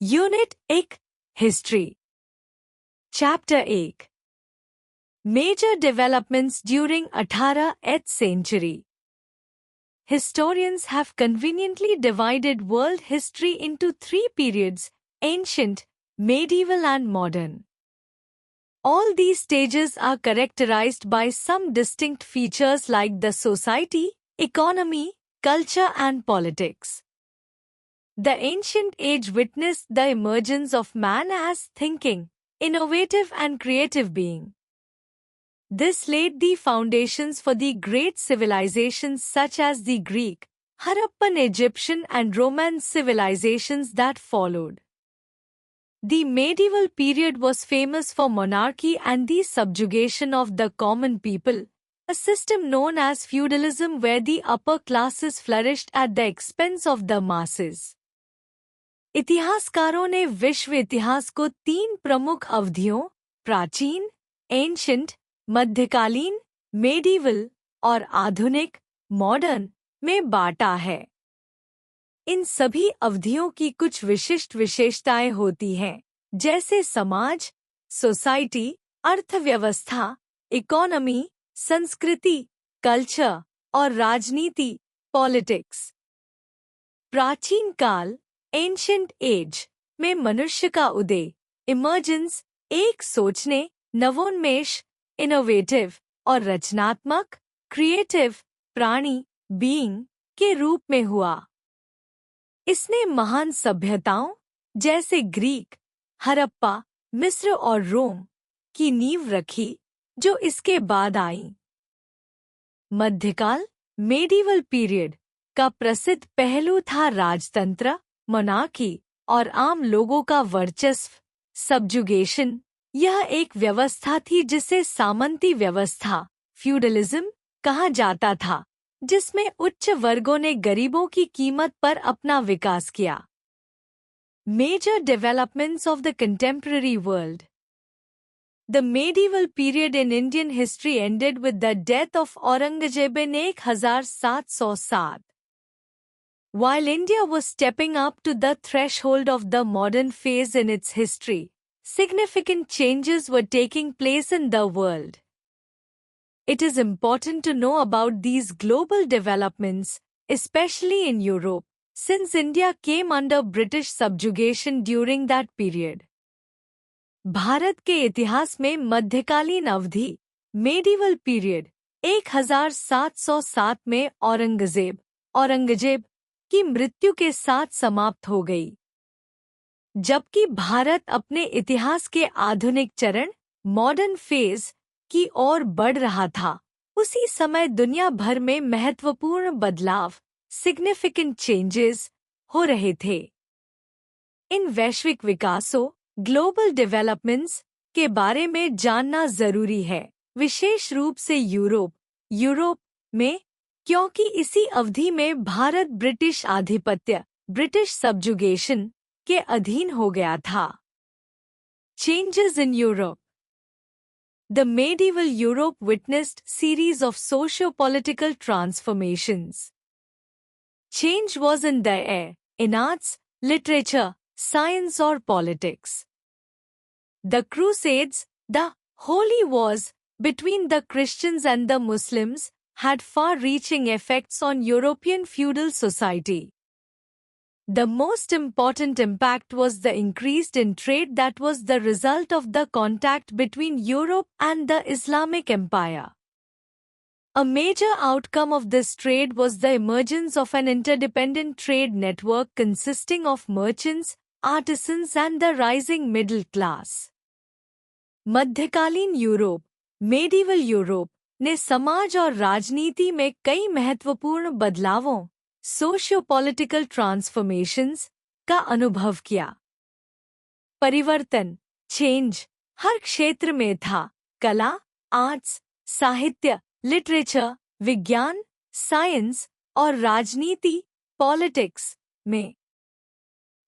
Unit 1 History Chapter 1 Major developments during 18th century. Historians have conveniently divided world history into three periods: ancient, medieval and modern. All these stages are characterized by some distinct features like the society, economy, culture and politics. The ancient age witnessed the emergence of man as thinking, innovative and creative being. This laid the foundations for the great civilizations such as the Greek, Harappan, Egyptian and Roman civilizations that followed. The medieval period was famous for monarchy and the subjugation of the common people, a system known as feudalism where the upper classes flourished at the expense of the masses. इतिहासकारों ने विश्व इतिहास को तीन प्रमुख अवधियों प्राचीन, ancient, मध्यकालीन, मेडिवल और आधुनिक, मॉडर्न में बांटा है। इन सभी अवधियों की कुछ विशिष्ट विशेषताएं होती हैं, जैसे समाज, सोसाइटी, अर्थव्यवस्था, इकोनॉमी, संस्कृति, कल्चर और राजनीति, पॉलिटिक्स। प्राचीन काल एंशिएंट एज में मनुष्य का उदय, इमर्जेंस, एक सोचने, नवोन्मेष, इनोवेटिव और रचनात्मक, क्रिएटिव, प्राणी, बीइंग के रूप में हुआ। इसने महान सभ्यताओं जैसे ग्रीक, हड़प्पा, मिस्र और रोम की नींव रखी, जो इसके बाद आईं। मध्यकाल मेडिवल पीरियड का प्रसिद्ध पहलू था राजतंत्र, मोनार्की और आम लोगों का वर्चस्व, सब्जुगेशन। यह एक व्यवस्था थी जिसे सामंती व्यवस्था, फ्यूडलिज्म कहा जाता था, जिसमें उच्च वर्गों ने गरीबों की कीमत पर अपना विकास किया। Major developments of the contemporary world. The medieval period in Indian history ended with the death of Aurangzeb in 1707. While India was stepping up to the threshold of the modern phase in its history, significant changes were taking place in the world. It is important to know about these global developments, especially in Europe, since India came under British subjugation during that period. Bharat के इतिहास में मध्यकालीन अवधि, medieval period, 1707 में औरंगजेब की मृत्यु के साथ समाप्त हो गई। जबकि भारत अपने इतिहास के आधुनिक चरण, मॉडर्न फेज की ओर बढ़ रहा था, उसी समय दुनिया भर में महत्वपूर्ण बदलाव, सिग्निफिकेंट चेंजेस हो रहे थे। इन वैश्विक विकासों, ग्लोबल डेवलपमेंट्स के बारे में जानना जरूरी है, विशेष रूप से यूरोप में, क्योंकि इसी अवधि में भारत ब्रिटिश आधिपत्य, ब्रिटिश सब्जुगेशन के अधीन हो गया था। Changes in Europe. The medieval Europe witnessed series of socio-political transformations. Change was in the air, in arts, literature, science or politics. The Crusades, the holy wars between the Christians and the Muslims, had far-reaching effects on European feudal society. The most important impact was the increase in trade that was the result of the contact between Europe and the Islamic Empire. A major outcome of this trade was the emergence of an interdependent trade network consisting of merchants, artisans and the rising middle class. मध्यकालीन Europe, medieval Europe ने समाज और राजनीति में कई महत्वपूर्ण बदलावों, socio-political transformations का अनुभव किया। परिवर्तन, चेंज, हर क्षेत्र में था, कला, आर्ट्स, साहित्य, लिटरेचर, विज्ञान, साइंस और राजनीति, पॉलिटिक्स में।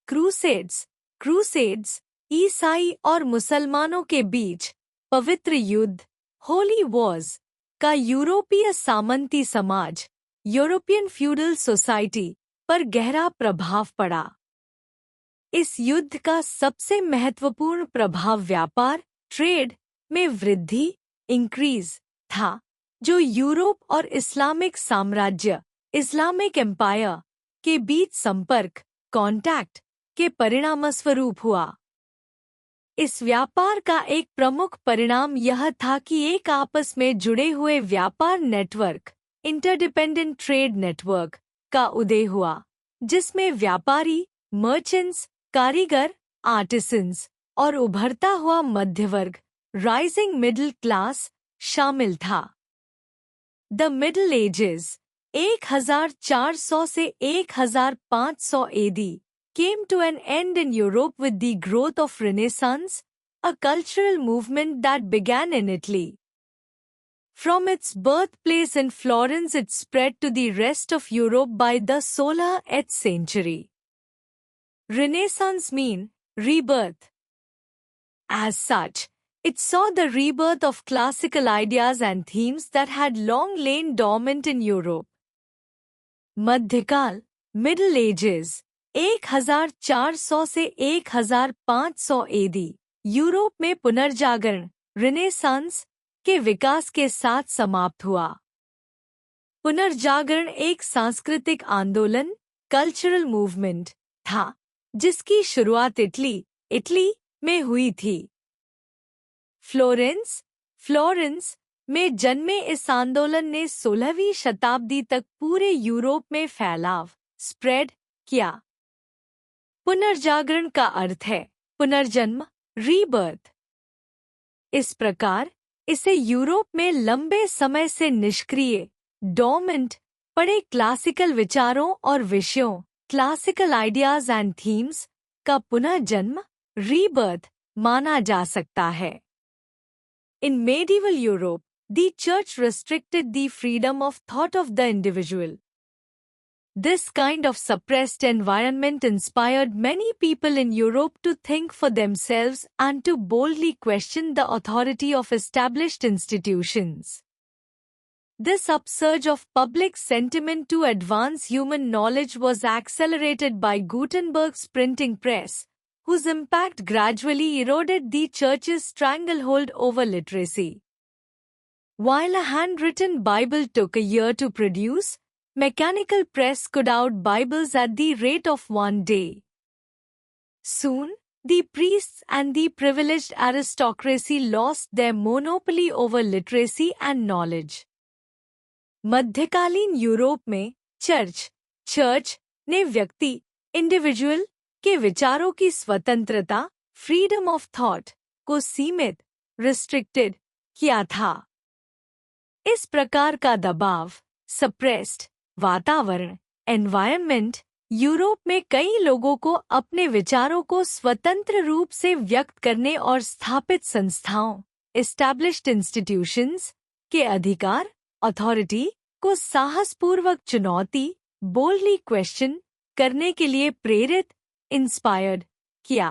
क्रूसेड्स, ईसाई और मुसलमानों के बीच पवित्र युद्ध, होली वॉर्स का यूरोपीय सामंती समाज, यूरोपियन फ्यूडल सोसाइटी पर गहरा प्रभाव पड़ा। इस युद्ध का सबसे महत्वपूर्ण प्रभाव व्यापार ट्रेड में वृद्धि इंक्रीज था, जो यूरोप और इस्लामिक साम्राज्य इस्लामिक एम्पायर के बीच संपर्क कॉन्टैक्ट के परिणामस्वरूप हुआ। इस व्यापार का एक प्रमुख परिणाम यह था कि एक आपस में जुड़े हुए व्यापार नेटवर्क इंटरडिपेंडेंट ट्रेड नेटवर्क का उदय हुआ, जिसमें व्यापारी मर्चेंट्स कारीगर आर्टिसंस और उभरता हुआ मध्यवर्ग राइजिंग मिडिल क्लास शामिल था। द मिडिल एजेस 1400 से 1500 AD came to an end in Europe with the growth of Renaissance, a cultural movement that began in Italy. From its birthplace in Florence, it spread to the rest of Europe by the 16th century. Renaissance means rebirth. As such, it saw the rebirth of classical ideas and themes that had long lain dormant in Europe. मध्यकाल Middle Ages 1400 से 1500 AD Europe में पुनर्जागरण Renaissance के विकास के साथ समाप्त हुआ। पुनर्जागरण एक सांस्कृतिक आंदोलन कल्चरल मूवमेंट था, जिसकी शुरुआत इटली में हुई थी। फ्लोरेंस में जन्मे इस आंदोलन ने 16वीं शताब्दी तक पूरे यूरोप में फैलाव स्प्रेड किया। पुनर्जागरण का अर्थ है पुनर्जन्म रीबर्थ। इस प्रकार इसे यूरोप में लंबे समय से निष्क्रिय डोमेंट पड़े क्लासिकल विचारों और विषयों क्लासिकल आइडियाज एंड थीम्स का पुनर्जन्म रीबर्थ माना जा सकता है। In medieval Europe, the church restricted the freedom of thought of the individual. This kind of suppressed environment inspired many people in Europe to think for themselves and to boldly question the authority of established institutions. This upsurge of public sentiment to advance human knowledge was accelerated by Gutenberg's printing press, whose impact gradually eroded the church's stranglehold over literacy. While a handwritten Bible took a year to produce, mechanical press could out Bibles at the rate of one day. Soon, the priests and the privileged aristocracy lost their monopoly over literacy and knowledge. मध्यकालीन Europe में church ने व्यक्ति individual के विचारों की स्वतंत्रता freedom of thought को सीमित रिस्ट्रिक्टेड किया था। इस प्रकार का दबाव सप्रेस्ड वातावरण एनवायरनमेंट यूरोप में कई लोगों को अपने विचारों को स्वतंत्र रूप से व्यक्त करने और स्थापित संस्थाओं एस्टैब्लिश्ड इंस्टीट्यूशंस के अधिकार अथॉरिटी को साहसपूर्वक चुनौती बोल्डली क्वेश्चन करने के लिए प्रेरित इंस्पायर्ड किया।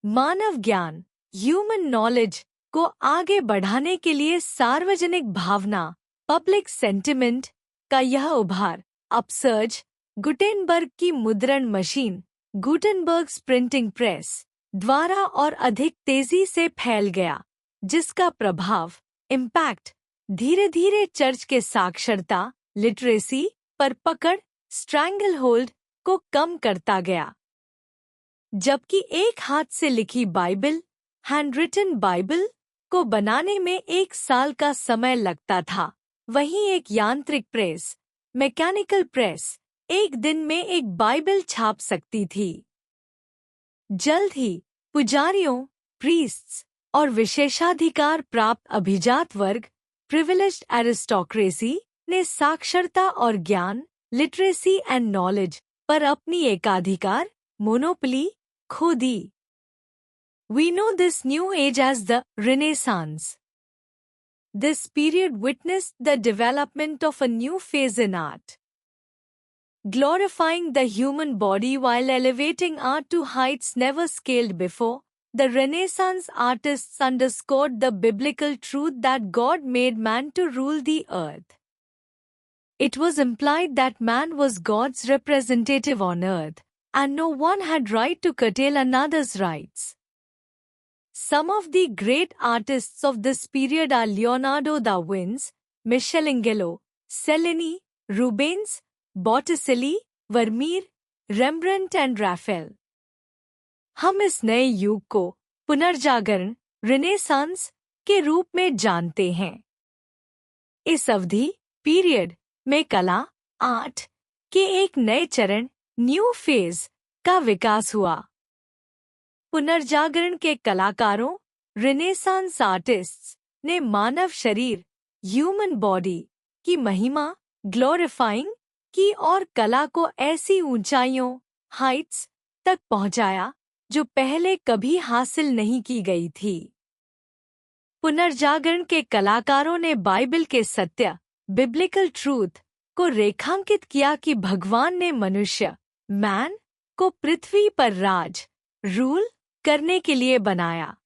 मानव ज्ञान ह्यूमन नॉलेज को आगे बढ़ाने के लिए सार्वजनिक भावना पब्लिक सेंटिमेंट का यह उभार अपसर्ज गुटेनबर्ग की मुद्रण मशीन गुटेनबर्ग्स प्रिंटिंग प्रेस द्वारा और अधिक तेजी से फैल गया, जिसका प्रभाव इम्पैक्ट धीरे धीरे चर्च के साक्षरता लिटरेसी पर पकड़ स्ट्रैंगल होल्ड को कम करता गया। जबकि एक हाथ से लिखी बाइबल हैंडरिटन बाइबल को बनाने में 1 साल का समय लगता था, वहीं एक यांत्रिक प्रेस मैकेनिकल प्रेस एक दिन में एक बाइबल छाप सकती थी। जल्द ही पुजारियों प्रीस्ट्स और विशेषाधिकार प्राप्त अभिजात वर्ग प्रिविलेज्ड एरिस्टोक्रेसी ने साक्षरता और ज्ञान लिटरेसी एंड नॉलेज पर अपनी एकाधिकार मोनोपोली खो दी। We know this new age as the Renaissance. This period witnessed the development of a new phase in art. Glorifying the human body while elevating art to heights never scaled before, the Renaissance artists underscored the biblical truth that God made man to rule the earth. It was implied that man was God's representative on earth, and no one had right to curtail another's rights. Some of the great artists of this period are Leonardo da Vinci, Michelangelo, Cellini, Rubens, Botticelli, Vermeer, Rembrandt and Raphael. हम इस नए युग को पुनर्जागरण Renaissance के रूप में जानते हैं। इस अवधि पीरियड में कला आर्ट के एक नए चरण न्यू फेज का विकास हुआ। पुनर्जागरण के कलाकारों रिनेसांस आर्टिस्ट्स ने मानव शरीर ह्यूमन बॉडी की महिमा ग्लोरीफाइंग की और कला को ऐसी ऊंचाइयों हाइट्स तक पहुंचाया जो पहले कभी हासिल नहीं की गई थी। पुनर्जागरण के कलाकारों ने बाइबल के सत्य बिब्लिकल ट्रूथ को रेखांकित किया कि भगवान ने मनुष्य मैन को पृथ्वी पर राज रूल करने के लिए बनाया।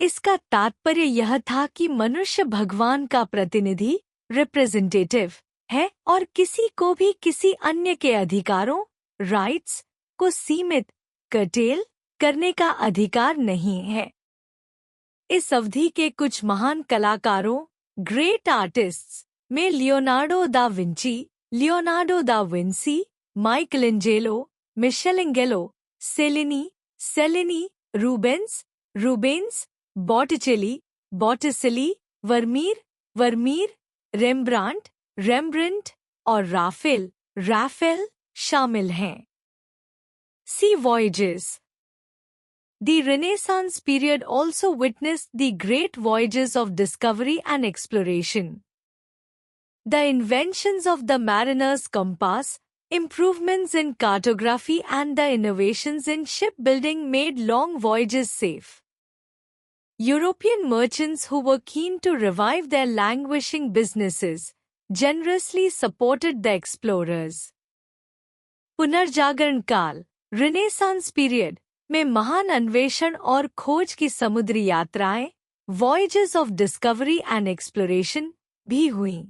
इसका तात्पर्य यह था कि मनुष्य भगवान का प्रतिनिधि रिप्रेजेंटेटिव है और किसी को भी किसी अन्य के अधिकारों राइट्स को सीमित कर्टेल करने का अधिकार नहीं है। इस अवधि के कुछ महान कलाकारों ग्रेट आर्टिस्ट्स में Leonardo da Vinci, Michelangelo, Michelangelo, Cellini, Rubens, Botticelli, Vermeer, Rembrandt और राफेल शामिल हैं। Sea voyages. The Renaissance period also witnessed the great voyages of discovery and exploration. The inventions of the mariner's compass, improvements in cartography and the innovations in shipbuilding made long voyages safe. European merchants who were keen to revive their languishing businesses generously supported the explorers. पुनर्जागरण काल Renaissance period में महान अन्वेषण और खोज की समुद्री यात्राएं voyages of discovery and exploration भी हुईं।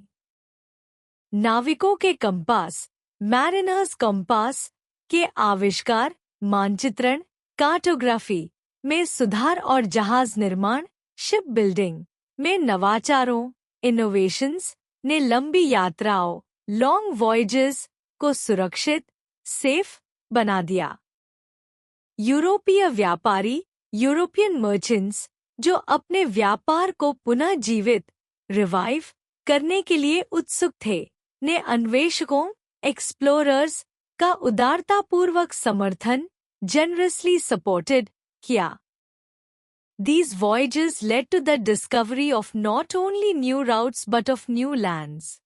नाविकों के कंपास मैरिनर्स कंपास के आविष्कार मानचित्रण कार्टोग्राफी में सुधार और जहाज निर्माण शिप बिल्डिंग में नवाचारों इनोवेशंस ने लंबी यात्राओं लॉन्ग वॉयजेस को सुरक्षित सेफ बना दिया। यूरोपीय व्यापारी यूरोपियन मर्चेंट्स जो अपने व्यापार को पुनः जीवित रिवाइव करने के लिए उत्सुक थे ने अन्वेषकों एक्सप्लोरर्स का उदारतापूर्वक समर्थन generously सपोर्टेड किया। These voyages led to the discovery of not only new routes but of new lands.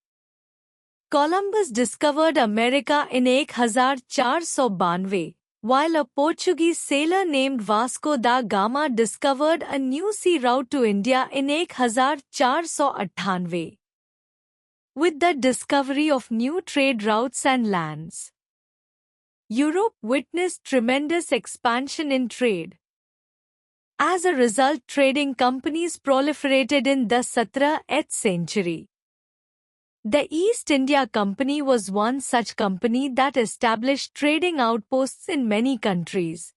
Columbus discovered America in 1492, while a Portuguese sailor named Vasco da Gama discovered a new sea route to India in 1498. With the discovery of new trade routes and lands, Europe witnessed tremendous expansion in trade. As a result, trading companies proliferated in the 17th century. The East India Company was one such company that established trading outposts in many countries.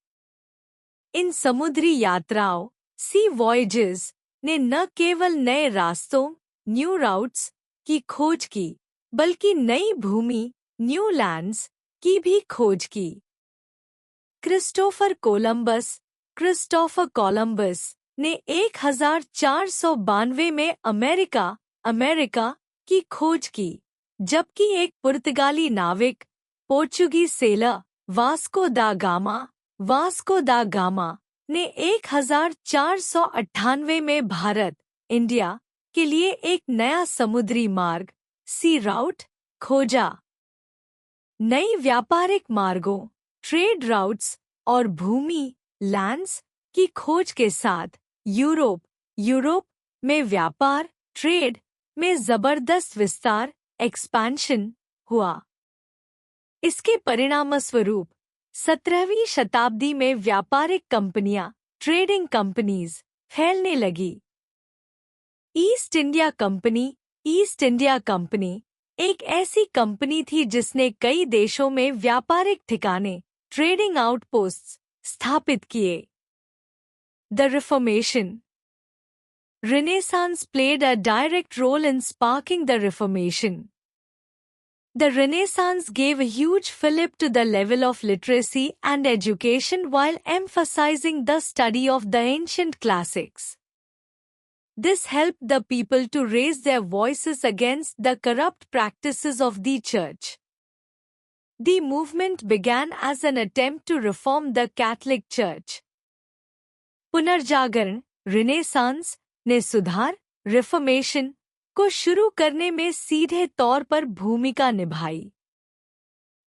इन समुद्री यात्राओं सी voyages ने न केवल नए रास्तों new routes की खोज की बल्कि नई भूमि न्यू लैंड्स की भी खोज की। क्रिस्टोफर कोलंबस ने 1492 में अमेरिका की खोज की, जबकि एक पुर्तगाली नाविक पोर्चुगीज सेलर वास्को दा गामा ने 1498 में भारत इंडिया के लिए एक नया समुद्री मार्ग सी राउट खोजा। नई व्यापारिक मार्गों ट्रेड राउट्स और भूमि लैंड्स की खोज के साथ यूरोप में व्यापार ट्रेड में जबरदस्त विस्तार एक्सपेंशन हुआ। इसके परिणामस्वरूप 17वीं शताब्दी में व्यापारिक कंपनियां ट्रेडिंग कंपनीज फैलने लगी। ईस्ट इंडिया कंपनी एक ऐसी कंपनी थी जिसने कई देशों में व्यापारिक ठिकाने ट्रेडिंग आउटपोस्ट्स स्थापित किए। The reformation. Renaissance played a direct role in sparking the Reformation. The Renaissance gave a huge fillip to the level of literacy and education while emphasizing the study of the ancient classics. This helped the people to raise their voices against the corrupt practices of the Church. The movement began as an attempt to reform the Catholic Church. पुनर्जागरण, Renaissance ने सुधार, reformation को शुरू करने में सीधे तौर पर भूमिका निभाई।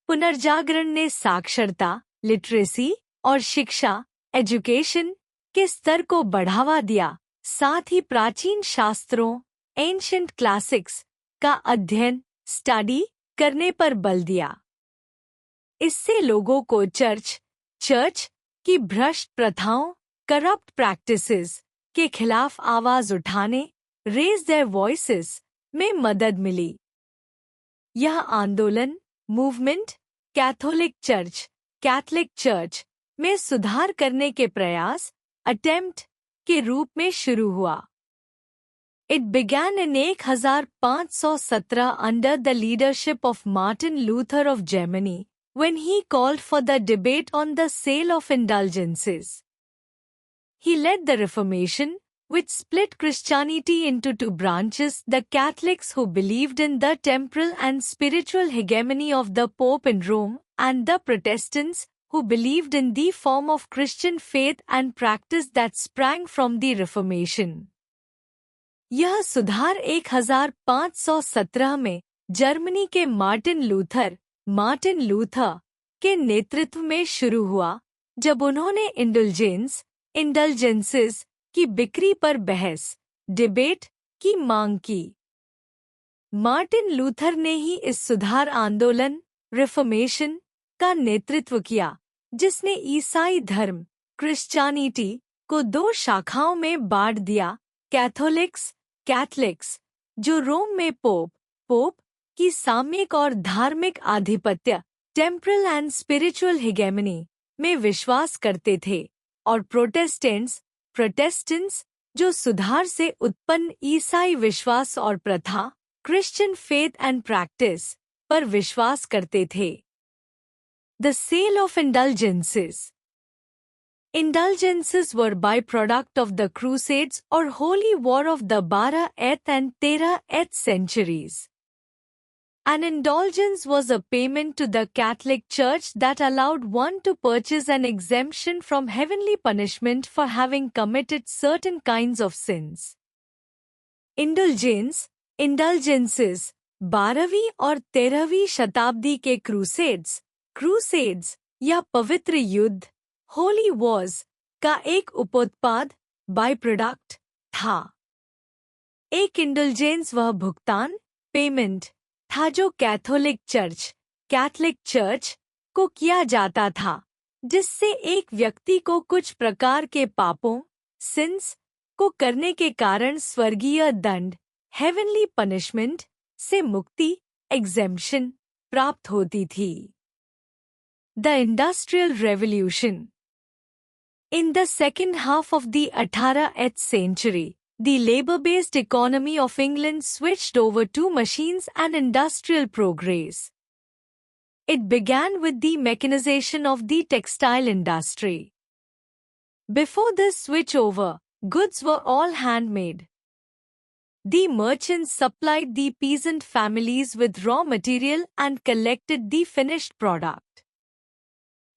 पुनर्जागरण ने साक्षरता, लिटरेसी और शिक्षा, एजुकेशन के स्तर को बढ़ावा दिया, साथ ही प्राचीन शास्त्रों, एंशिएंट क्लासिक्स का अध्ययन, स्टडी करने पर बल दिया। इससे लोगों को चर्च की भ्रष्ट प्रथाओं, करप्ट प्रैक्टिसेस के खिलाफ आवाज उठाने, रेज देयर वॉइसेस में मदद मिली। यह आंदोलन, मूवमेंट, कैथोलिक चर्च में सुधार करने के प्रयास, अटेम्प्ट के रूप में शुरू हुआ। It began in 1517 under the leadership of Martin Luther of Germany, when he called for the debate on the sale of indulgences. He led the Reformation, which split Christianity into two branches: the Catholics who believed in the temporal and spiritual hegemony of the Pope in Rome, and the Protestants who believed in the form of Christian faith and practice that sprang from the Reformation. यह सुधार 1517 में Germany के Martin Luther के नेतृत्व में शुरू हुआ, जब उन्होंने इंडल्जेंसेस की बिक्री पर बहस, डिबेट की मांग की। मार्टिन लूथर ने ही इस सुधार आंदोलन, रिफॉर्मेशन का नेतृत्व किया, जिसने ईसाई धर्म, क्रिश्चियनिटी को दो शाखाओं में बांट दिया: कैथलिक्स, जो रोम में पोप की सामयिक और धार्मिक आधिपत्य, टेम्परल एंड स्पिरिचुअल हिगेमनी में विश्वास करते थे, और प्रोटेस्टेंट्स जो सुधार से उत्पन्न ईसाई विश्वास और प्रथा, क्रिश्चियन फेथ एंड प्रैक्टिस पर विश्वास करते थे। The sale of indulgences. Indulgences were byproduct of the Crusades or Holy War of the 12th and 13th centuries. An indulgence was a payment to the Catholic Church that allowed one to purchase an exemption from heavenly punishment for having committed certain kinds of sins. Indulgences 12वीं और 13वीं शताब्दी के crusades या पवित्र युद्ध, Holi Wars का एक उपोत्पाद, बाय प्रोडक्ट था। एक इंडल्जेंस वह भुगतान, पेमेंट था जो कैथोलिक चर्च को किया जाता था, जिससे एक व्यक्ति को कुछ प्रकार के पापों, सिंस को करने के कारण स्वर्गीय दंड, हेवनली पनिशमेंट से मुक्ति, एग्जेम्पशन प्राप्त होती थी। The industrial revolution. In the second half of the 18th century, the labor-based economy of England switched over to machines and industrial progress. It began with the mechanization of the textile industry. Before this switchover, goods were all handmade. The merchants supplied the peasant families with raw material and collected the finished product.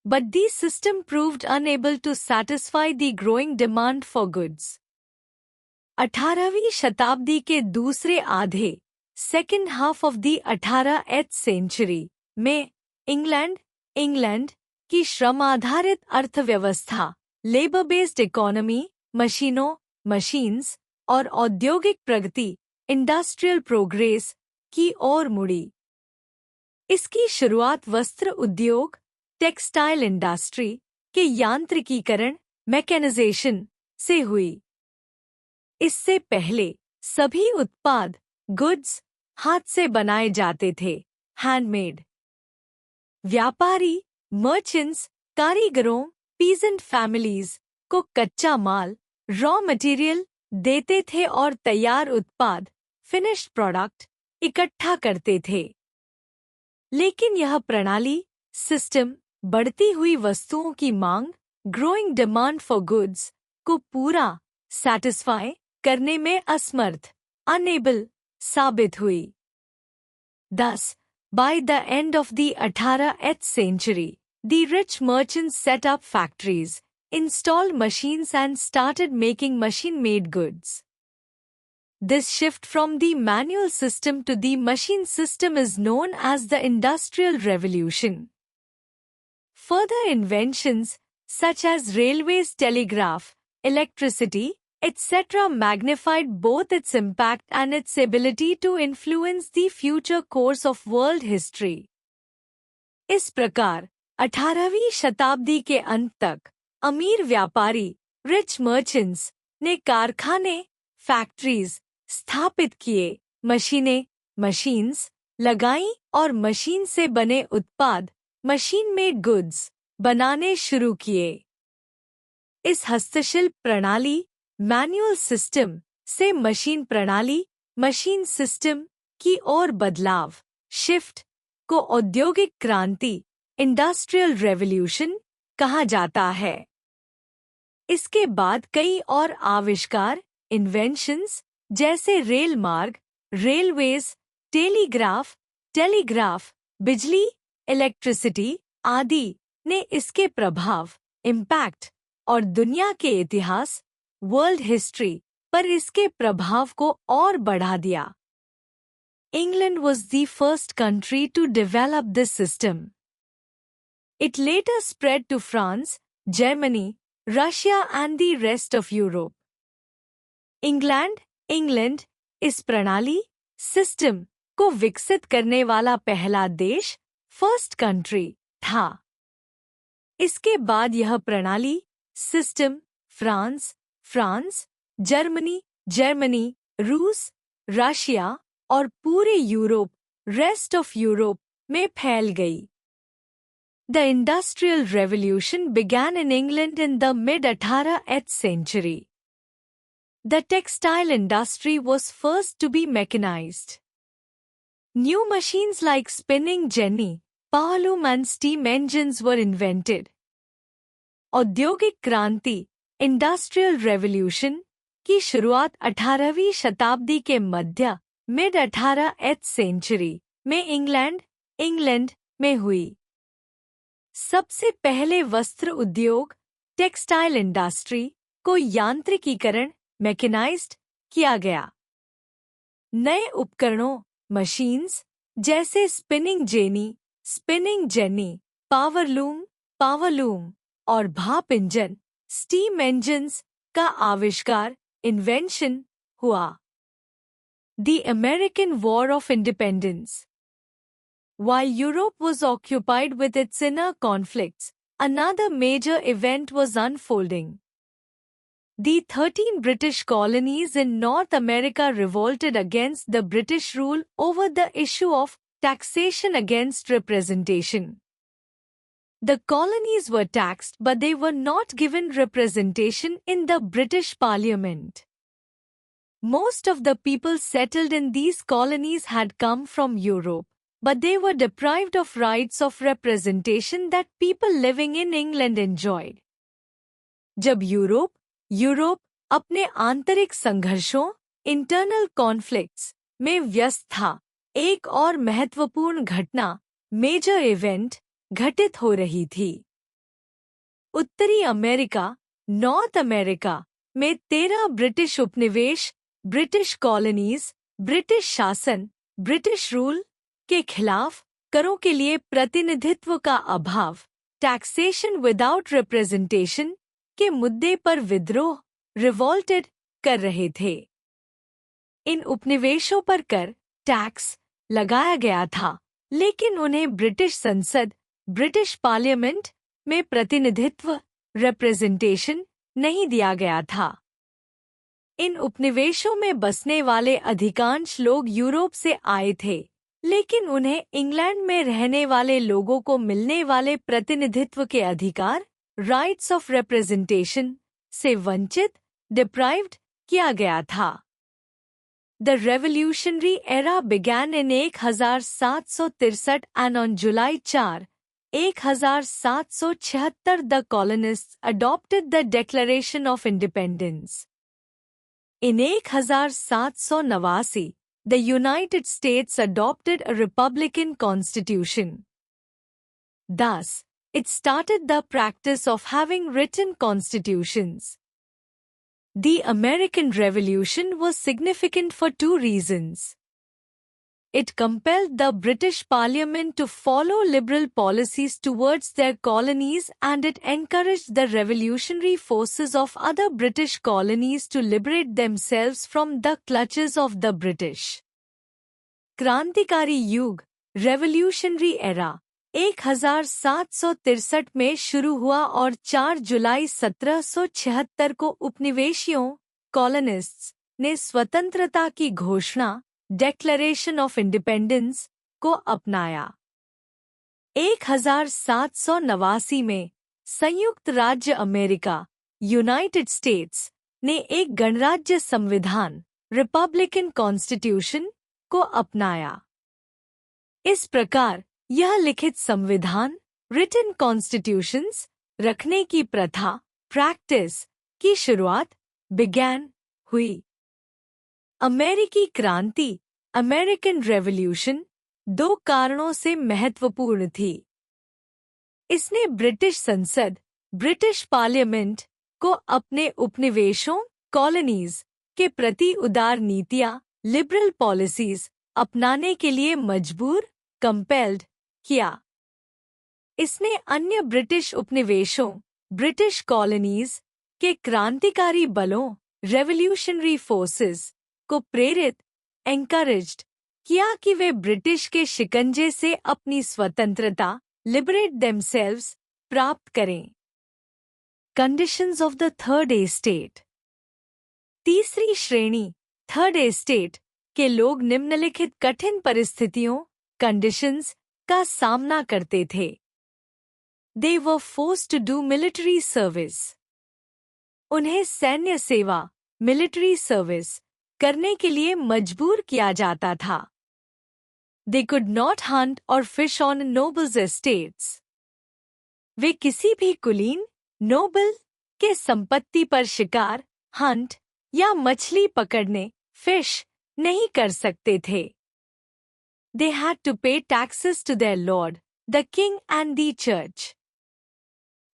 But the system proved unable to satisfy the growing demand for goods. 18वीं शताब्दी के दूसरे आधे, second half of the 18th century में England की श्रम आधारित अर्थव्यवस्था, labour based economy, machines और औद्योगिक प्रगति, इंडस्ट्रियल प्रोग्रेस की ओर मुड़ी। इसकी शुरुआत वस्त्र उद्योग, टेक्सटाइल इंडस्ट्री के यांत्रिकीकरण, मैकेनाइजेशन से हुई। इससे पहले सभी उत्पाद, गुड्स हाथ से बनाए जाते थे, हैंडमेड। व्यापारी, मर्चेंट्स कारीगरों, पीजेंट फैमिलीज को कच्चा माल, रॉ मटेरियल देते थे और तैयार उत्पाद, फिनिश्ड प्रोडक्ट इकट्ठा करते थे। लेकिन यह प्रणाली, सिस्टम, बढ़ती हुई वस्तुओं की मांग, ग्रोइंग डिमांड फॉर गुड्स को पूरा सैटिस्फाई करने में असमर्थ, अनेबल साबित हुई। Thus, by the end of the 18th century, the rich merchants set up factories, installed machines and started making machine-made goods. This shift from the manual system to the machine system is known as the Industrial Revolution. Further inventions, such as railways, telegraph, electricity, etc. magnified both its impact and its ability to influence the future course of world history. इस प्रकार 18वीं शताब्दी के अंत तक अमीर व्यापारी, rich merchants ने कारखाने, फैक्ट्रीज स्थापित किए, मशीन्स लगाईं और मशीन से बने उत्पाद, मशीन मेड गुड्स बनाने शुरू किए। इस हस्तशिल्प प्रणाली, मैनुअल सिस्टम से मशीन प्रणाली, मशीन सिस्टम की ओर बदलाव, शिफ्ट को औद्योगिक क्रांति, इंडस्ट्रियल रेवोल्यूशन कहा जाता है। इसके बाद कई और आविष्कार, इन्वेंशंस जैसे रेल मार्ग, रेलवेज, टेलीग्राफ, बिजली, इलेक्ट्रिसिटी आदि ने इसके प्रभाव, इम्पैक्ट और दुनिया के इतिहास, वर्ल्ड हिस्ट्री पर इसके प्रभाव को और बढ़ा दिया। England was the first country to develop this system. It later spread to France, Germany, Russia and the rest of Europe. England इस प्रणाली, सिस्टम को विकसित करने वाला पहला देश, फर्स्ट कंट्री था। इसके बाद यह प्रणाली, सिस्टम फ्रांस, जर्मनी, रूस, रशिया और पूरे यूरोप, रेस्ट ऑफ यूरोप में फैल गई। The Industrial Revolution began in England in the mid-18th century. The textile industry was first to be mechanized. New machines like spinning jenny, power loom and steam engines were invented. औद्योगिक क्रांति, industrial revolution की शुरुआत 18वीं शताब्दी के मध्य, mid-18th century में England में हुई। सबसे पहले वस्त्र उद्योग, टेक्सटाइल इंडस्ट्री को यांत्रिकीकरण, मैकेनाइज्ड किया गया। नए उपकरणों, मशीन्स जैसे स्पिनिंग जेनी, पावर लूम और भाप इंजन, स्टीम इंजन्स का आविष्कार, इन्वेंशन हुआ। The American War of Independence. While Europe was occupied with its inner conflicts, another major event was unfolding. The 13 British colonies in North America revolted against the British rule over the issue of taxation against representation. The colonies were taxed, but they were not given representation in the British Parliament. Most of the people settled in these colonies had come from Europe, but they were deprived of rights of representation that people living in England enjoyed. जब Europe अपने आंतरिक संघर्षों, internal conflicts में व्यस्त था, एक और महत्वपूर्ण घटना, मेजर इवेंट घटित हो रही थी। उत्तरी अमेरिका, नॉर्थ अमेरिका में 13 ब्रिटिश उपनिवेश, ब्रिटिश कॉलोनीज, ब्रिटिश शासन, ब्रिटिश रूल के खिलाफ करों के लिए प्रतिनिधित्व का अभाव, टैक्सेशन विदाउट रिप्रेजेंटेशन के मुद्दे पर विद्रोह, रिवोल्टेड कर रहे थे। इन उपनिवेशों पर कर, टैक्स लगाया गया था, लेकिन उन्हें ब्रिटिश संसद, ब्रिटिश पार्लियामेंट में प्रतिनिधित्व, रिप्रेजेंटेशन नहीं दिया गया था। इन उपनिवेशों में बसने वाले अधिकांश लोग यूरोप से आए थे, लेकिन उन्हें इंग्लैंड में रहने वाले लोगों को मिलने वाले प्रतिनिधित्व के अधिकार, राइट्स ऑफ रिप्रेजेंटेशन, से वंचित, डिप्राइव्ड किया गया था। The revolutionary era began in 1763 and on July 4, 1776 the colonists adopted the declaration of independence. In 1789, the United States adopted a republican constitution. Thus, it started the practice of having written constitutions. The American Revolution was significant for two reasons. It compelled the British Parliament to follow liberal policies towards their colonies, and it encouraged the revolutionary forces of other British colonies to liberate themselves from the clutches of the British. क्रांतिकारी युग, revolutionary era, 1763 में शुरू हुआ और 4 जुलाई 1776 को उपनिवेशियों, कॉलोनिस्ट्स, ने स्वतंत्रता की घोषणा, डेक्लेरेशन ऑफ इंडिपेंडेंस, को अपनाया। 1789 में संयुक्त राज्य अमेरिका, यूनाइटेड स्टेट्स, ने एक गणराज्य संविधान, रिपब्लिकन कॉन्स्टिट्यूशन, को अपनाया। इस प्रकार यह लिखित संविधान, रिटन कॉन्स्टिट्यूशंस, रखने की प्रथा, प्रैक्टिस, की शुरुआत, बिगैन, हुई। अमेरिकी क्रांति, अमेरिकन रेवोल्यूशन, 2 कारणों से महत्वपूर्ण थी। इसने ब्रिटिश संसद, ब्रिटिश पार्लियामेंट, को अपने उपनिवेशों, कॉलोनीज, के प्रति उदार नीतियां, लिबरल पॉलिसीज, अपनाने के लिए मजबूर, कंपेल्ड, किया। इसने अन्य ब्रिटिश उपनिवेशों, ब्रिटिश कॉलोनीज, के क्रांतिकारी बलों, रेवोल्यूशनरी फोर्सेस, को प्रेरित, एनकरेज्ड, किया कि वे ब्रिटिश के शिकंजे से अपनी स्वतंत्रता, लिबरेट देमसेल्व्स, प्राप्त करें। Conditions of the third estate. तीसरी श्रेणी, थर्ड एस्टेट, के लोग निम्नलिखित कठिन परिस्थितियों, कंडीशंस, का सामना करते थे। They were forced to do military service. उन्हें सैन्य सेवा, मिलिट्री सर्विस, करने के लिए मजबूर किया जाता था। They could not hunt or fish on nobles' estates. वे किसी भी कुलीन, नोबल, के संपत्ति पर शिकार, हंट, या मछली पकड़ने, फिश, नहीं कर सकते थे। They had to pay taxes to their lord, the king and the church.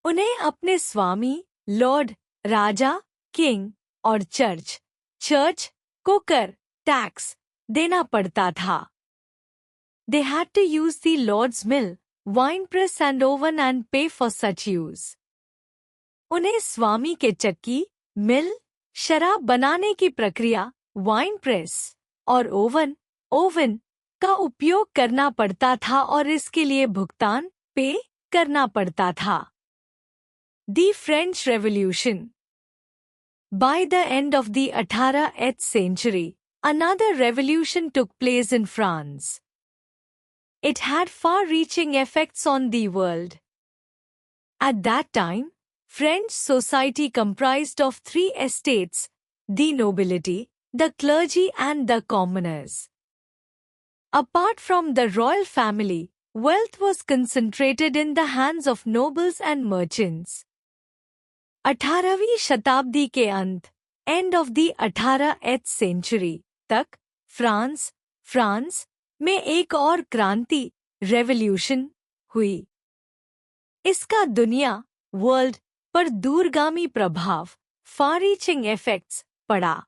उन्हें अपने स्वामी, लॉर्ड, राजा, किंग, और चर्च, को कर, टैक्स, देना पड़ता था। They had to use the Lord's mill, wine press and oven and pay for such use. उन्हें स्वामी के चक्की, मिल, शराब बनाने की प्रक्रिया, वाइन प्रेस, और ओवन, का उपयोग करना पड़ता था और इसके लिए भुगतान, पे, करना पड़ता था। The French Revolution. By the end of the 18th century, another revolution took place in France. It had far-reaching effects on the world. At that time, French society comprised of 3 estates: the nobility, the clergy and the commoners. Apart from the royal family, wealth was concentrated in the hands of nobles and merchants. 18वीं शताब्दी के अंत, end of the 18th century, तक France में एक और क्रांति, revolution, हुई। इसका दुनिया, वर्ल्ड, पर दूरगामी प्रभाव, फार-रीचिंग इफेक्ट्स, पड़ा।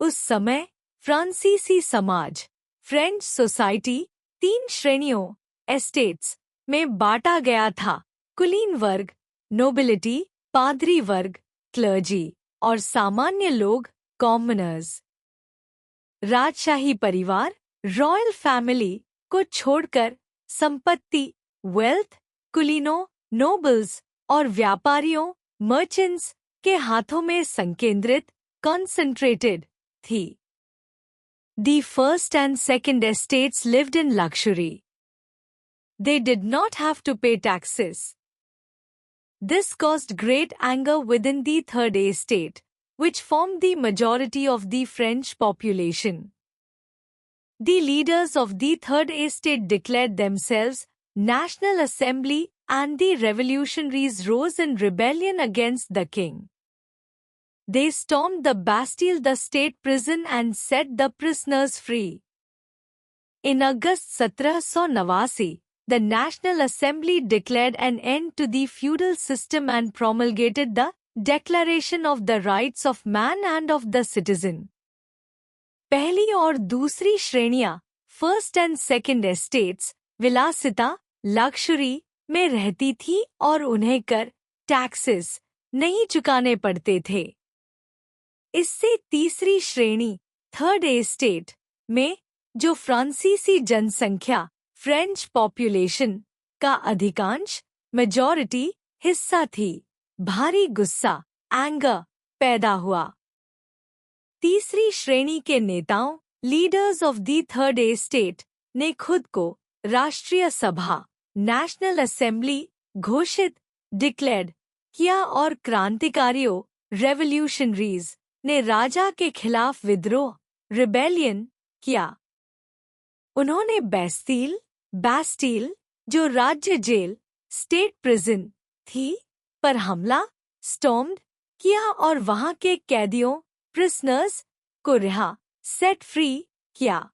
उस समय फ्रांसीसी समाज, फ्रेंच सोसाइटी, 3 श्रेणियों, एस्टेट्स, में बांटा गया था: कुलीन वर्ग, नोबिलिटी, पादरी वर्ग, क्लर्जी, और सामान्य लोग, कॉमनर्स। राजशाही परिवार, रॉयल फैमिली, को छोड़कर संपत्ति, वेल्थ, कुलीनों, नोबल्स, और व्यापारियों, मर्चेंट्स, के हाथों में संकेंद्रित, कॉन्सेंट्रेटेड, थी। The first and second estates lived in luxury. They did not have to pay taxes. This caused great anger within the third estate, which formed the majority of the French population. The leaders of the Third Estate declared themselves National Assembly, and the revolutionaries rose in rebellion against the king. They stormed the Bastille, the state prison, and set the prisoners free. In August 1789, the National Assembly declared an end to the feudal system and promulgated the Declaration of the Rights of Man and of the Citizen. पहली और दूसरी श्रेणियां, first and second estates, विलासिता, लक्ष्यूरी में रहती थी और उन्हें कर, टैक्सेस नहीं चुकाने पड़ते थे। इससे तीसरी श्रेणी, थर्ड एस्टेट, में जो फ्रांसीसी जनसंख्या, फ्रेंच पॉपुलेशन का अधिकांश, मेजॉरिटी हिस्सा थी, भारी गुस्सा, एंगर पैदा हुआ। तीसरी श्रेणी के नेताओं, leaders of the third estate, ने खुद को राष्ट्रीय सभा, नेशनल असेंबली घोषित, डिक्लेयर्ड किया और क्रांतिकारियों, रेवोल्यूशनरीज, ने राजा के खिलाफ विद्रोह, रिबेलियन किया। उन्होंने बैस्टील, जो राज्य जेल, स्टेट प्रिजन थी, पर हमला, स्टॉर्म्ड किया और वहां के कैदियों, प्रिजनर्स, को रिहा, सेट फ्री किया।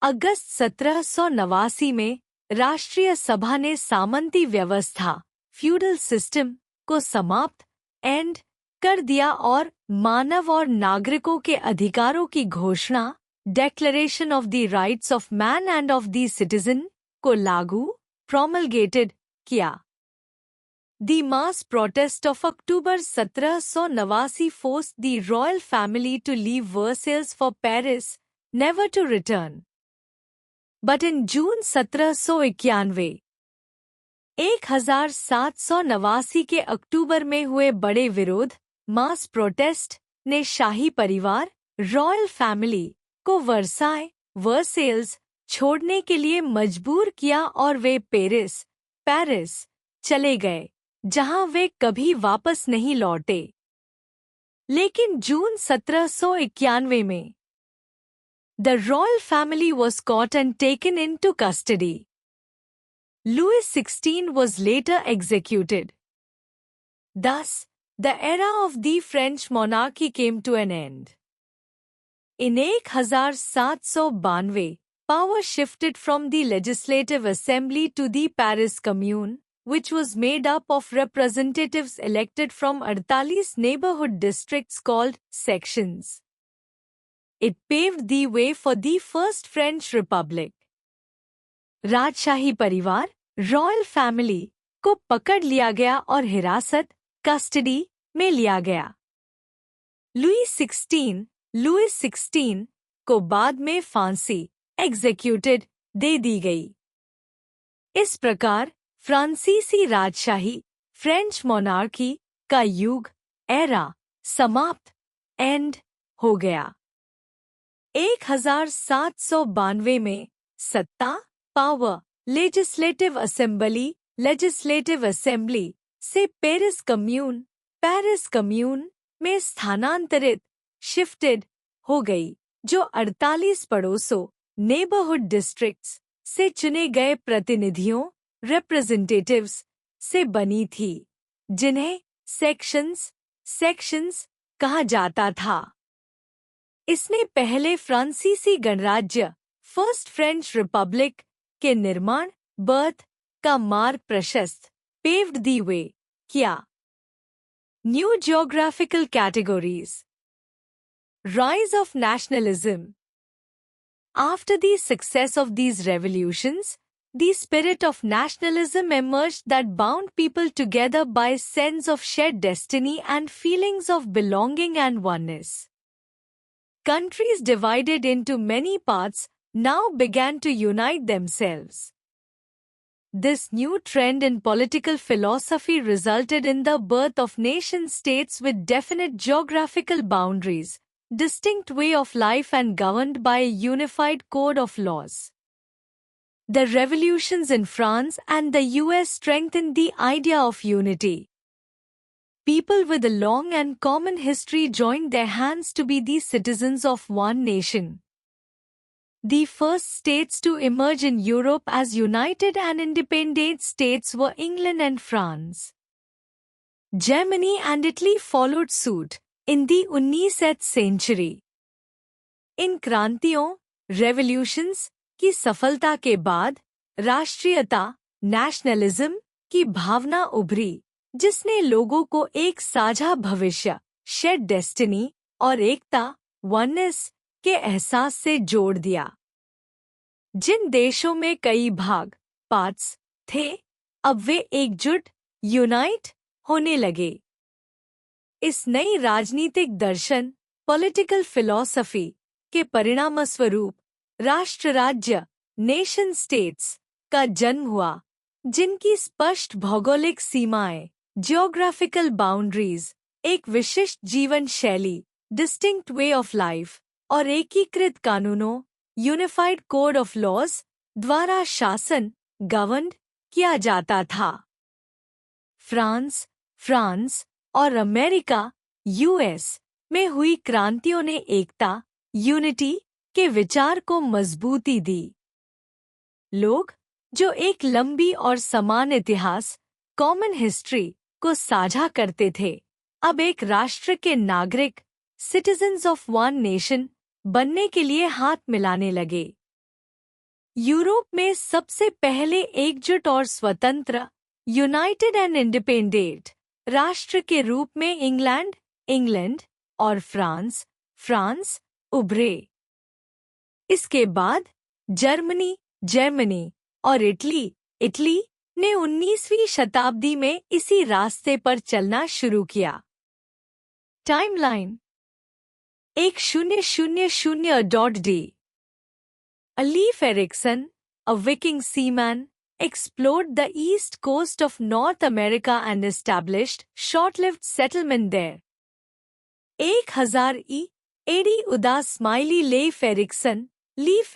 अगस्त 1789 में राष्ट्रीय सभा ने सामंती व्यवस्था, फ्यूडल सिस्टम, को समाप्त, एंड कर दिया और मानव और नागरिकों के अधिकारों की घोषणा, declaration of the rights of man and of the citizen, को लागू, प्रोमलगेटेड किया। The mass protest of October 1789 forced the royal family to leave Versailles for Paris, never to return. But in June 1791, 1789 के अक्टूबर में हुए बड़े विरोध, मास protest, ने शाही परिवार, रॉयल फैमिली, को वर्सेल्स छोड़ने के लिए मजबूर किया और वे पेरिस चले गए, जहां वे कभी वापस नहीं लौटे। लेकिन जून 1791 में the royal family was caught and taken into custody. Louis XVI was later executed. Thus, the era of the French monarchy came to an end. In 1792, power shifted from the Legislative Assembly to the Paris Commune, which was made up of representatives elected from 48 neighborhood districts called sections. It paved the way for the first French Republic. राजशाही परिवार, royal family, को पकड़ लिया गया और हिरासत, custody में लिया गया। लुई 16 को बाद में फांसी, एग्जीक्यूटेड, दे दी गई। इस प्रकार फ्रांसीसी राजशाही, फ्रेंच मोनार्की, का युग, एरा, समाप्त, एंड, हो गया। 1792 में सत्ता, पावर, लेजिस्लेटिव असेंबली से पेरिस कम्यून में स्थानांतरित, शिफ्टेड, हो गई, जो 48 पड़ोसों, नेबरहुड डिस्ट्रिक्ट्स, से चुने गए प्रतिनिधियों, रिप्रेजेंटेटिव्स, से बनी थी, जिन्हें सेक्शंस कहा जाता था। इसने पहले फ्रांसीसी गणराज्य, फर्स्ट फ्रेंच रिपब्लिक, के निर्माण, बर्थ, का मार्ग प्रशस्त, पेव्ड द वे, किया। New geographical categories. Rise of nationalism. After the success of these revolutions, the spirit of nationalism emerged that bound people together by sense of shared destiny and feelings of belonging and oneness. Countries divided into many parts now began to unite themselves. This new trend in political philosophy resulted in the birth of nation-states with definite geographical boundaries, distinct way of life and governed by a unified code of laws. The revolutions in France and the US strengthened the idea of unity. People with a long and common history joined their hands to be the citizens of one nation. The first states to emerge in Europe as united and independent states were England and France. Germany and Italy followed suit in the 19th century. इन क्रांतियों, revolutions की सफलता के बाद राष्ट्रीयता, nationalism की भावना उभरी, जिसने लोगों को एक साझा भविष्य, शेयर्ड डेस्टिनी और एकता, वननेस के एहसास से जोड़ दिया। जिन देशों में कई भाग, पार्ट्स थे, अब वे एकजुट, यूनाइट होने लगे। इस नई राजनीतिक दर्शन, पॉलिटिकल फिलॉसफी के परिणामस्वरूप राष्ट्र राज्य, नेशन स्टेट्स का जन्म हुआ, जिनकी स्पष्ट भौगोलिक सीमाएं, जियोग्राफिकल बाउंड्रीज, एक विशिष्ट जीवन शैली, डिस्टिंक्ट वे ऑफ लाइफ और एकीकृत कानूनों, यूनिफाइड कोड ऑफ लॉज द्वारा शासन, गवर्न किया जाता था। फ्रांस और अमेरिका, यूएस में हुई क्रांतियों ने एकता, यूनिटी के विचार को मजबूती दी। लोग जो एक लंबी और समान इतिहास, कॉमन हिस्ट्री को साझा करते थे, अब एक राष्ट्र के नागरिक, सिटीजन्स ऑफ वन नेशन बनने के लिए हाथ मिलाने लगे। यूरोप में सबसे पहले एकजुट और स्वतंत्र, यूनाइटेड एंड इंडिपेंडेंट राष्ट्र के रूप में इंग्लैंड और फ्रांस उभरे। इसके बाद जर्मनी और इटली ने 19वीं शताब्दी में इसी रास्ते पर चलना शुरू किया। Timeline 1000 Leif Erikson, a Viking seaman, explored the east coast of North America and established short-lived settlement there. 1000 AD उदास स्माइली लीफ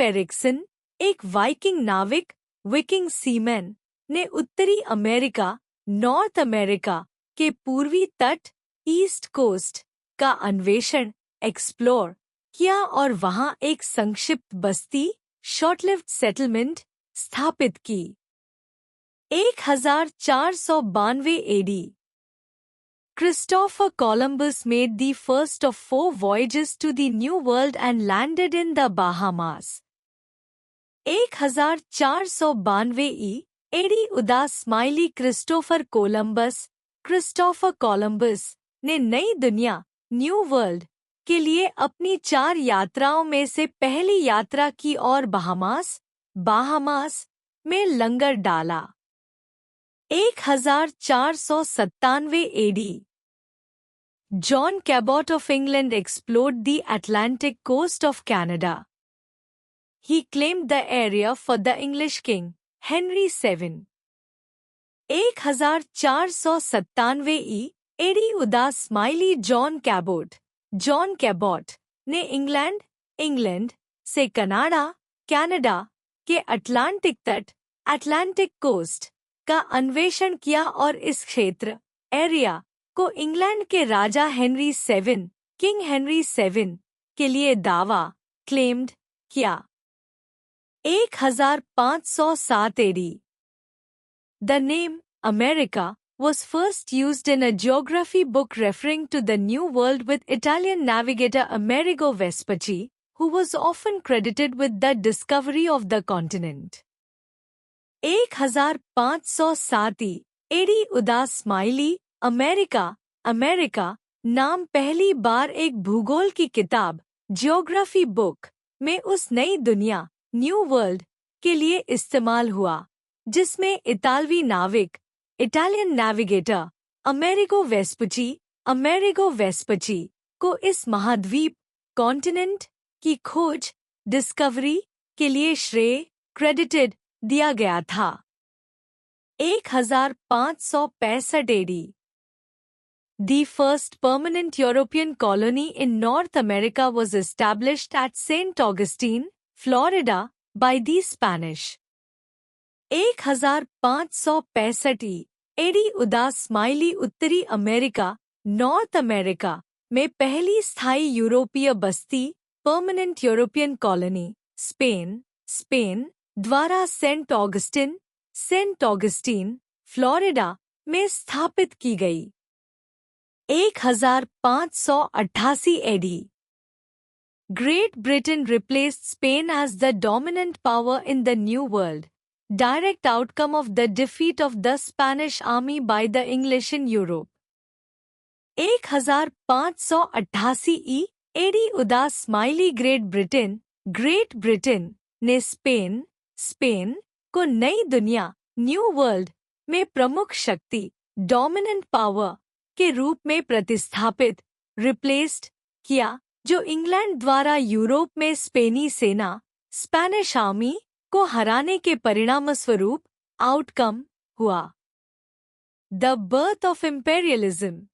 एरिक्सन, एक वाइकिंग नाविक, विकिंग सीमैन, ने उत्तरी अमेरिका, नॉर्थ अमेरिका के पूर्वी तट, ईस्ट कोस्ट का अन्वेषण, एक्सप्लोर किया और वहां एक संक्षिप्त बस्ती, शॉर्ट-लिव्ड सेटलमेंट स्थापित की। 1492 AD Christopher Columbus made the first of 4 voyages to the New World and landed in the Bahamas. 1492 AD उदास स्माइली क्रिस्टोफर कोलंबस ने नई दुनिया, न्यू वर्ल्ड के लिए अपनी 4 यात्राओं में से पहली यात्रा की और बहामास में लंगर डाला। 1497 AD John Cabot of England explored the Atlantic coast of Canada. He claimed the area for the English king, Henry VII. 1497 AD उदास स्माइली जॉन कैबोट ने इंग्लैंड से कनाडा के अटलांटिक तट, अटलांटिक कोस्ट का अन्वेषण किया और इस क्षेत्र, एरिया को इंग्लैंड के राजा किंग हेनरी 7 के लिए क्लेम्ड किया। 1507 AD The name America was first used in a geography book referring to the New World with Italian navigator Amerigo Vespucci, who was often credited with the discovery of the continent. 1507 AD उदास smiley America नाम पहली बार एक भूगोल की किताब, geography book, में उस नई दुनिया, न्यू वर्ल्ड के लिए इस्तेमाल हुआ, जिसमें इतालवी नाविक, इटालियन नेविगेटर अमेरिगो वेस्पुची को इस महाद्वीप, कॉन्टिनेंट की खोज, डिस्कवरी के लिए श्रेय, क्रेडिटेड दिया गया था। 1565 AD The first permanent European colony in North America was established at St. Augustine, Florida, by the Spanish. 1565 AD उदास स्माइली उत्तरी अमेरिका, नॉर्थ अमेरिका में पहली स्थायी यूरोपीय बस्ती, परमानेंट यूरोपियन कॉलोनी, स्पेन द्वारा सेंट ऑगस्टीन, फ्लोरिडा में स्थापित की गई। 1588 AD Great Britain replaced Spain as the dominant power in the New World, direct outcome of the defeat of the Spanish army by the English in Europe. 1588 AD उदास smiley great Britain ने Spain को नई दुनिया, new world में प्रमुख शक्ति, dominant power के रूप में प्रतिस्थापित, रिप्लेस्ड किया, जो इंग्लैंड द्वारा यूरोप में स्पेनी सेना, स्पेनिश आर्मी को हराने के परिणामस्वरूप आउटकम हुआ। The birth of imperialism.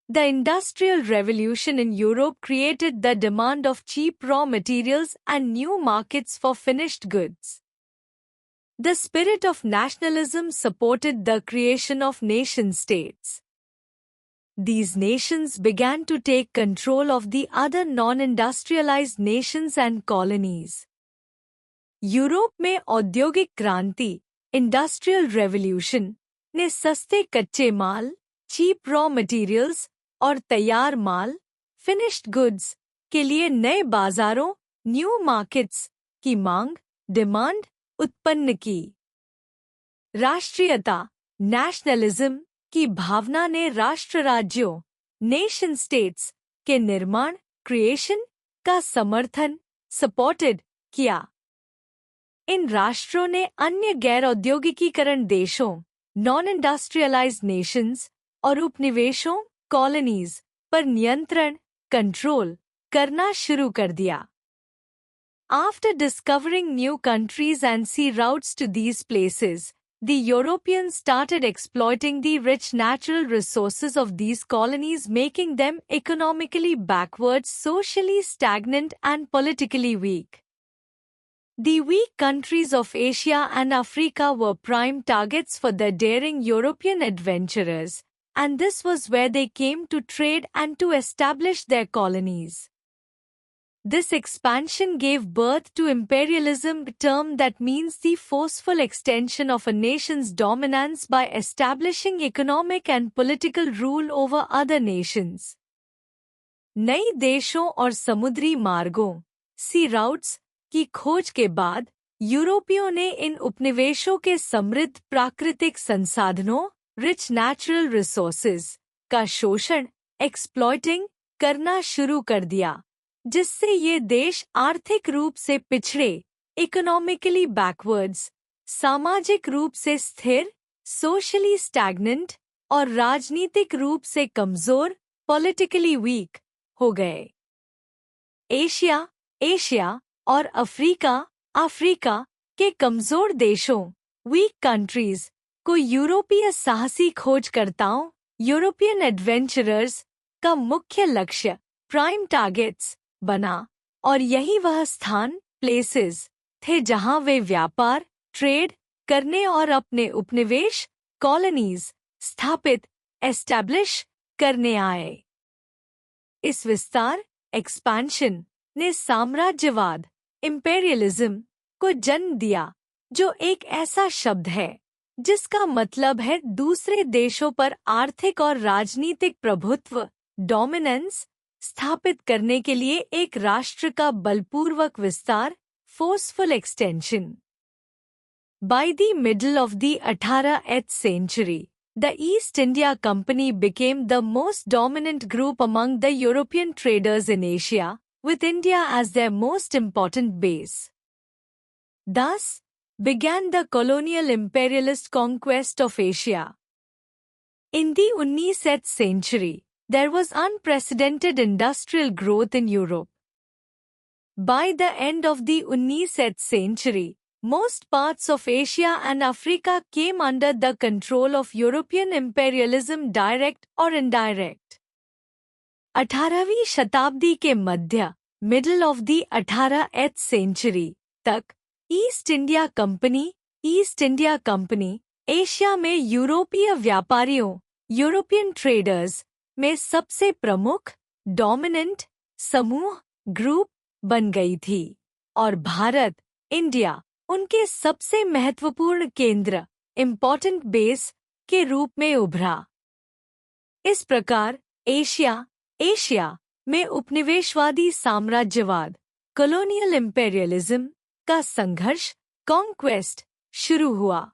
The Industrial Revolution in Europe created the demand of cheap raw materials and new markets for finished goods. The spirit of nationalism supported the creation of nation-states. These nations began to take control of the other non-industrialized nations and colonies. Europe में औद्योगिक क्रांति, industrial revolution ने सस्ते कच्चे माल, cheap raw materials और तैयार माल, finished goods के लिए नए बाजारों, न्यू मार्केट्स की मांग, डिमांड उत्पन्न की। राष्ट्रीयता, नेशनलिज्म की भावना ने राष्ट्र राज्यों, नेशन स्टेट्स के निर्माण, क्रिएशन का समर्थन, सपोर्टेड किया। इन राष्ट्रों ने अन्य गैर औद्योगिकीकरण देशों, नॉन इंडस्ट्रियलाइज्ड नेशंस और उपनिवेशों, कॉलोनीज पर नियंत्रण, कंट्रोल करना शुरू कर दिया। After discovering new countries and sea routes to these places, the Europeans started exploiting the rich natural resources of these colonies, making them economically backward, socially stagnant, and politically weak. The weak countries of Asia and Africa were prime targets for the daring European adventurers, and this was where they came to trade and to establish their colonies. This expansion gave birth to imperialism, a term that means the forceful extension of a nation's dominance by establishing economic and political rule over other nations. नई देशों और समुद्री मार्गों, सी routes की खोज के बाद यूरोपियों ने इन उपनिवेशों के समृद्ध प्राकृतिक संसाधनों, रिच नेचुरल रिसोर्सेज का शोषण, एक्सप्लॉइटिंग करना शुरू कर दिया, जिससे ये देश आर्थिक रूप से पिछड़े, इकोनॉमिकली बैकवर्ड्स, सामाजिक रूप से स्थिर, सोशली स्टैग्नेंट और राजनीतिक रूप से कमजोर, पॉलिटिकली वीक हो गए। एशिया और अफ्रीका के कमजोर देशों, वीक कंट्रीज को यूरोपीय साहसी खोजकर्ताओं, यूरोपियन एडवेंचरर्स का मुख्य लक्ष्य, प्राइम टारगेट्स बना, और यही वह स्थान, प्लेसेस थे जहां वे व्यापार, ट्रेड करने और अपने उपनिवेश, कॉलोनीज स्थापित, एस्टैब्लिश करने आए। इस विस्तार, एक्सपेंशन ने साम्राज्यवाद, इंपेरियलिज्म को जन्म दिया, जो एक ऐसा शब्द है जिसका मतलब है दूसरे देशों पर आर्थिक और राजनीतिक प्रभुत्व, डोमिनेंस स्थापित करने के लिए एक राष्ट्र का बलपूर्वक विस्तार, forceful extension. By the middle of the 18th century, the East India Company became the most dominant group among the European traders in Asia, with India as their most important base. Thus began the colonial imperialist conquest of Asia. In the 19th century, there was unprecedented industrial growth in Europe. By the end of the 19th century, most parts of Asia and Africa came under the control of European imperialism, direct or indirect. 18वीं शताब्दी के मध्य middle of the 18th century तक East India Company Asia में यूरोपीय व्यापारियों European traders में सबसे प्रमुख डोमिनेंट समूह ग्रुप बन गई थी और भारत इंडिया उनके सबसे महत्वपूर्ण केंद्र इम्पोर्टेंट बेस के रूप में उभरा। इस प्रकार एशिया में उपनिवेशवादी साम्राज्यवाद कॉलोनियल इंपेरियलिज्म का संघर्ष कॉन्क्वेस्ट शुरू हुआ।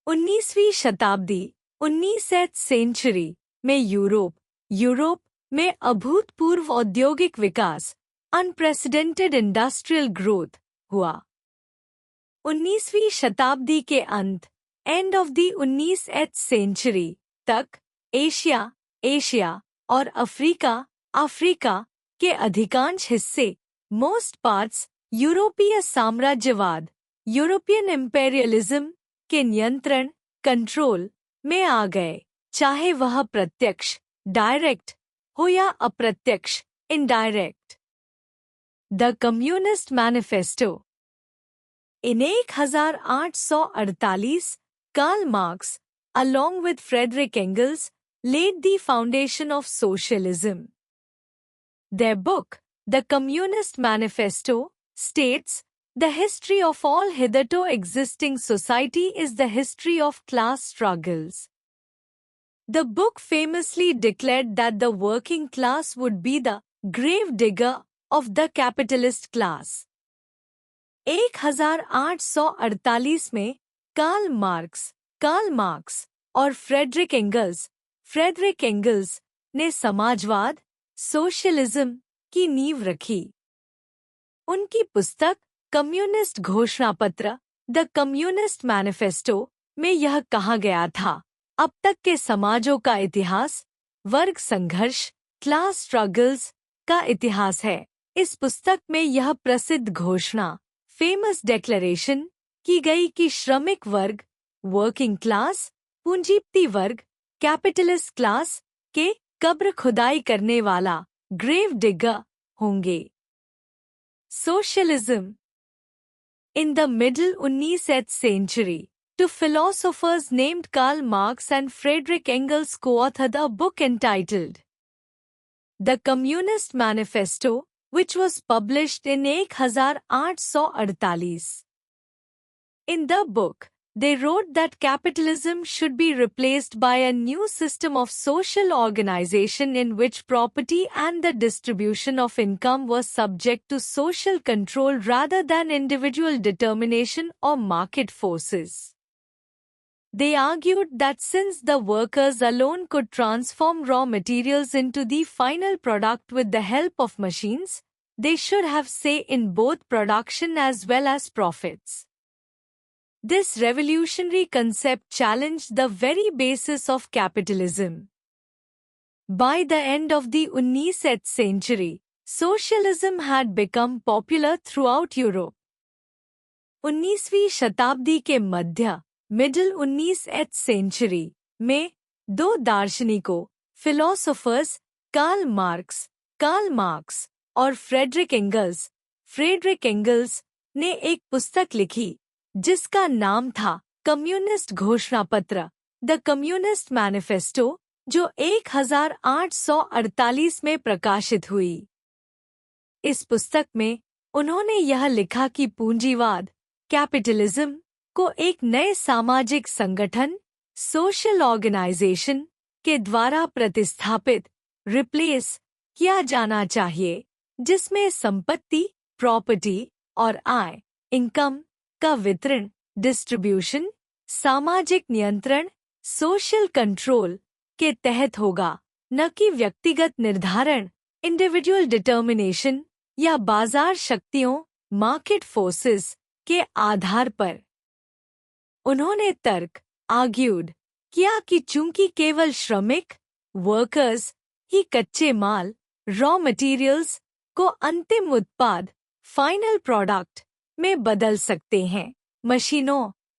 19वीं शताब्दी 19th सेंचुरी में यूरोप में अभूतपूर्व औद्योगिक विकास अनप्रेसिडेंटेड इंडस्ट्रियल ग्रोथ हुआ। 19वीं शताब्दी के end of the 19th century तक एशिया और अफ्रीका के अधिकांश हिस्से मोस्ट पार्ट्स यूरोपीय साम्राज्यवाद यूरोपियन इंपेरियलिज्म के नियंत्रण कंट्रोल में आ गए, चाहे वह प्रत्यक्ष डायरेक्ट हो या अप्रत्यक्ष indirect. The communist manifesto in 1848 Karl Marx along with Friedrich Engels laid the foundation of socialism. Their book, The Communist Manifesto, states, "The history of all hitherto existing society is the history of class struggles." The book famously declared that the working class would be the grave digger of the capitalist class. 1848 में Karl Marx और Frederick angles ने समाजवाद socialism की नींव रखी। उनकी पुस्तक communist घोषणापत्र द कम्युनिस्ट मैनिफेस्टो में यह कहा गया था, अब तक के समाजों का इतिहास वर्ग संघर्ष क्लास स्ट्रगल्स का इतिहास है। इस पुस्तक में यह प्रसिद्ध घोषणा फेमस डेक्लेरेशन की गई कि श्रमिक वर्ग वर्किंग क्लास पूंजीपति वर्ग कैपिटलिस्ट क्लास के कब्र खुदाई करने वाला ग्रेव डिगर होंगे। Socialism in the middle 19th century, two philosophers named Karl Marx and Friedrich Engels co-authored a book entitled The Communist Manifesto, which was published in 1848. In the book, they wrote that capitalism should be replaced by a new system of social organization in which property and the distribution of income was subject to social control rather than individual determination or market forces. They argued that since the workers alone could transform raw materials into the final product with the help of machines, they should have say in both production as well as profits. This revolutionary concept challenged the very basis of capitalism. By the end of the 19th century, socialism had become popular throughout Europe. 19वीं शताब्दी के मध्य middle 19th century में दो दार्शनिकों philosophers Karl Marx और Frederick angles ने एक पुस्तक लिखी जिसका नाम था कम्युनिस्ट घोषणापत्र द कम्युनिस्ट मैनिफेस्टो, जो 1848 में प्रकाशित हुई। इस पुस्तक में उन्होंने यह लिखा कि पूंजीवाद कैपिटलिज्म को एक नए सामाजिक संगठन सोशल ऑर्गेनाइजेशन के द्वारा प्रतिस्थापित रिप्लेस किया जाना चाहिए, जिसमें संपत्ति प्रॉपर्टी और आय इनकम का वितरण डिस्ट्रीब्यूशन सामाजिक नियंत्रण सोशल कंट्रोल के तहत होगा, न कि व्यक्तिगत निर्धारण इंडिविजुअल डिटर्मिनेशन या बाजार शक्तियों मार्केट फोर्सेस के आधार पर। उन्होंने तर्क आर्ग्यूड किया कि चूंकि केवल श्रमिक वर्कर्स ही कच्चे माल रॉ मटेरियल्स को अंतिम उत्पाद फाइनल प्रोडक्ट में बदल सकते हैं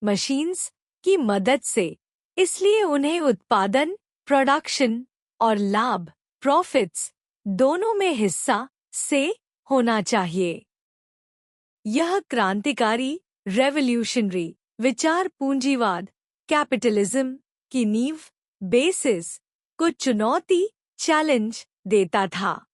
मशीन्स की मदद से। इसलिए उन्हें उत्पादन, प्रोडक्शन और लाभ, प्रॉफिट्स दोनों में हिस्सा से होना चाहिए। यह क्रांतिकारी रेवोल्यूशनरी विचार पूंजीवाद, कैपिटलिज्म की नींव, बेसिस को चुनौती, चैलेंज देता था।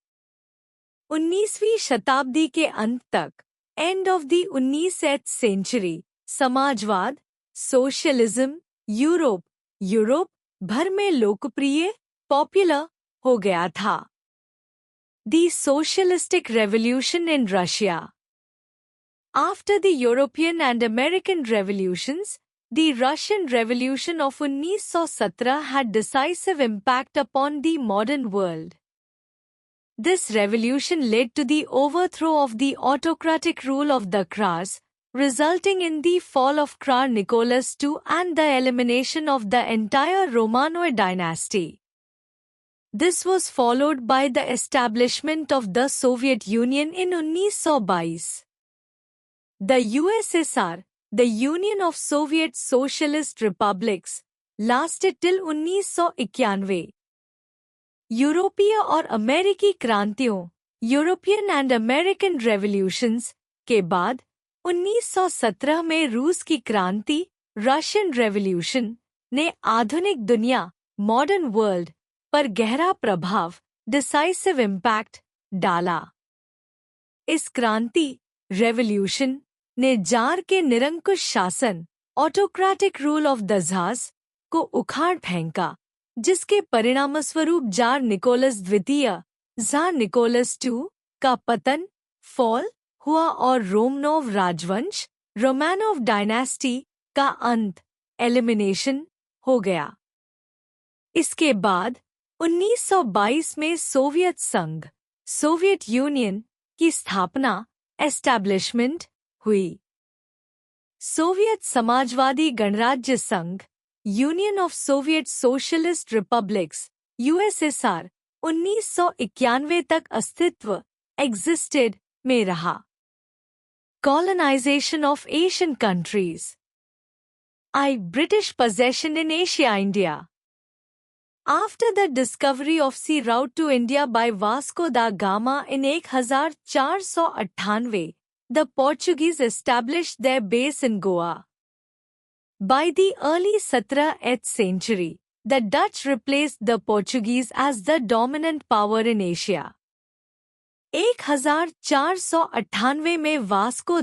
19वीं शताब्दी के अंत तक, end of the 19th century, समाजवाद, सोशलिज्म यूरोप भर में लोकप्रिय, पॉपुलर हो गया था। The socialistic revolution in Russia. After the European and American revolutions, the Russian Revolution of 1917 had decisive impact upon the modern world. This revolution led to the overthrow of the autocratic rule of the Tsars, resulting in the fall of Tsar Nicholas II and the elimination of the entire Romanov dynasty. This was followed by the establishment of the Soviet Union in 1922. The USSR, the Union of Soviet Socialist Republics, lasted till 1991. यूरोपीय और अमेरिकी क्रांतियों, European and American revolutions के बाद 1917 में रूस की क्रांति, Russian revolution, ने आधुनिक दुनिया, मॉडर्न वर्ल्ड पर गहरा प्रभाव, डिसाइसिव इम्पैक्ट डाला। इस क्रांति, रेवोल्यूशन ने जार के निरंकुश शासन, autocratic rule of the jars को उखाड़ फेंका, जिसके परिणामस्वरूप जार निकोलस द्वितीय, ज़ार निकोलस II का पतन, फॉल हुआ और रोमनोव राजवंश, रोमानोव डायनेस्टी का अंत, एलिमिनेशन हो गया। इसके बाद 1922 में सोवियत संघ, सोवियत यूनियन की स्थापना, एस्टैब्लिशमेंट हुई। सोवियत समाजवादी गणराज्य संघ, union of Soviet socialist republics, USSR, 1991 तक अस्तित्व, एग्जिस्टेड में रहा। Colonisation of Asian countries. British possession in Asia India. After the discovery of sea route to India by Vasco da Gama in 1498, the Portuguese established their base in Goa. By the early 17th century, the Dutch replaced the Portuguese as the dominant power in Asia. 1498 में Vasco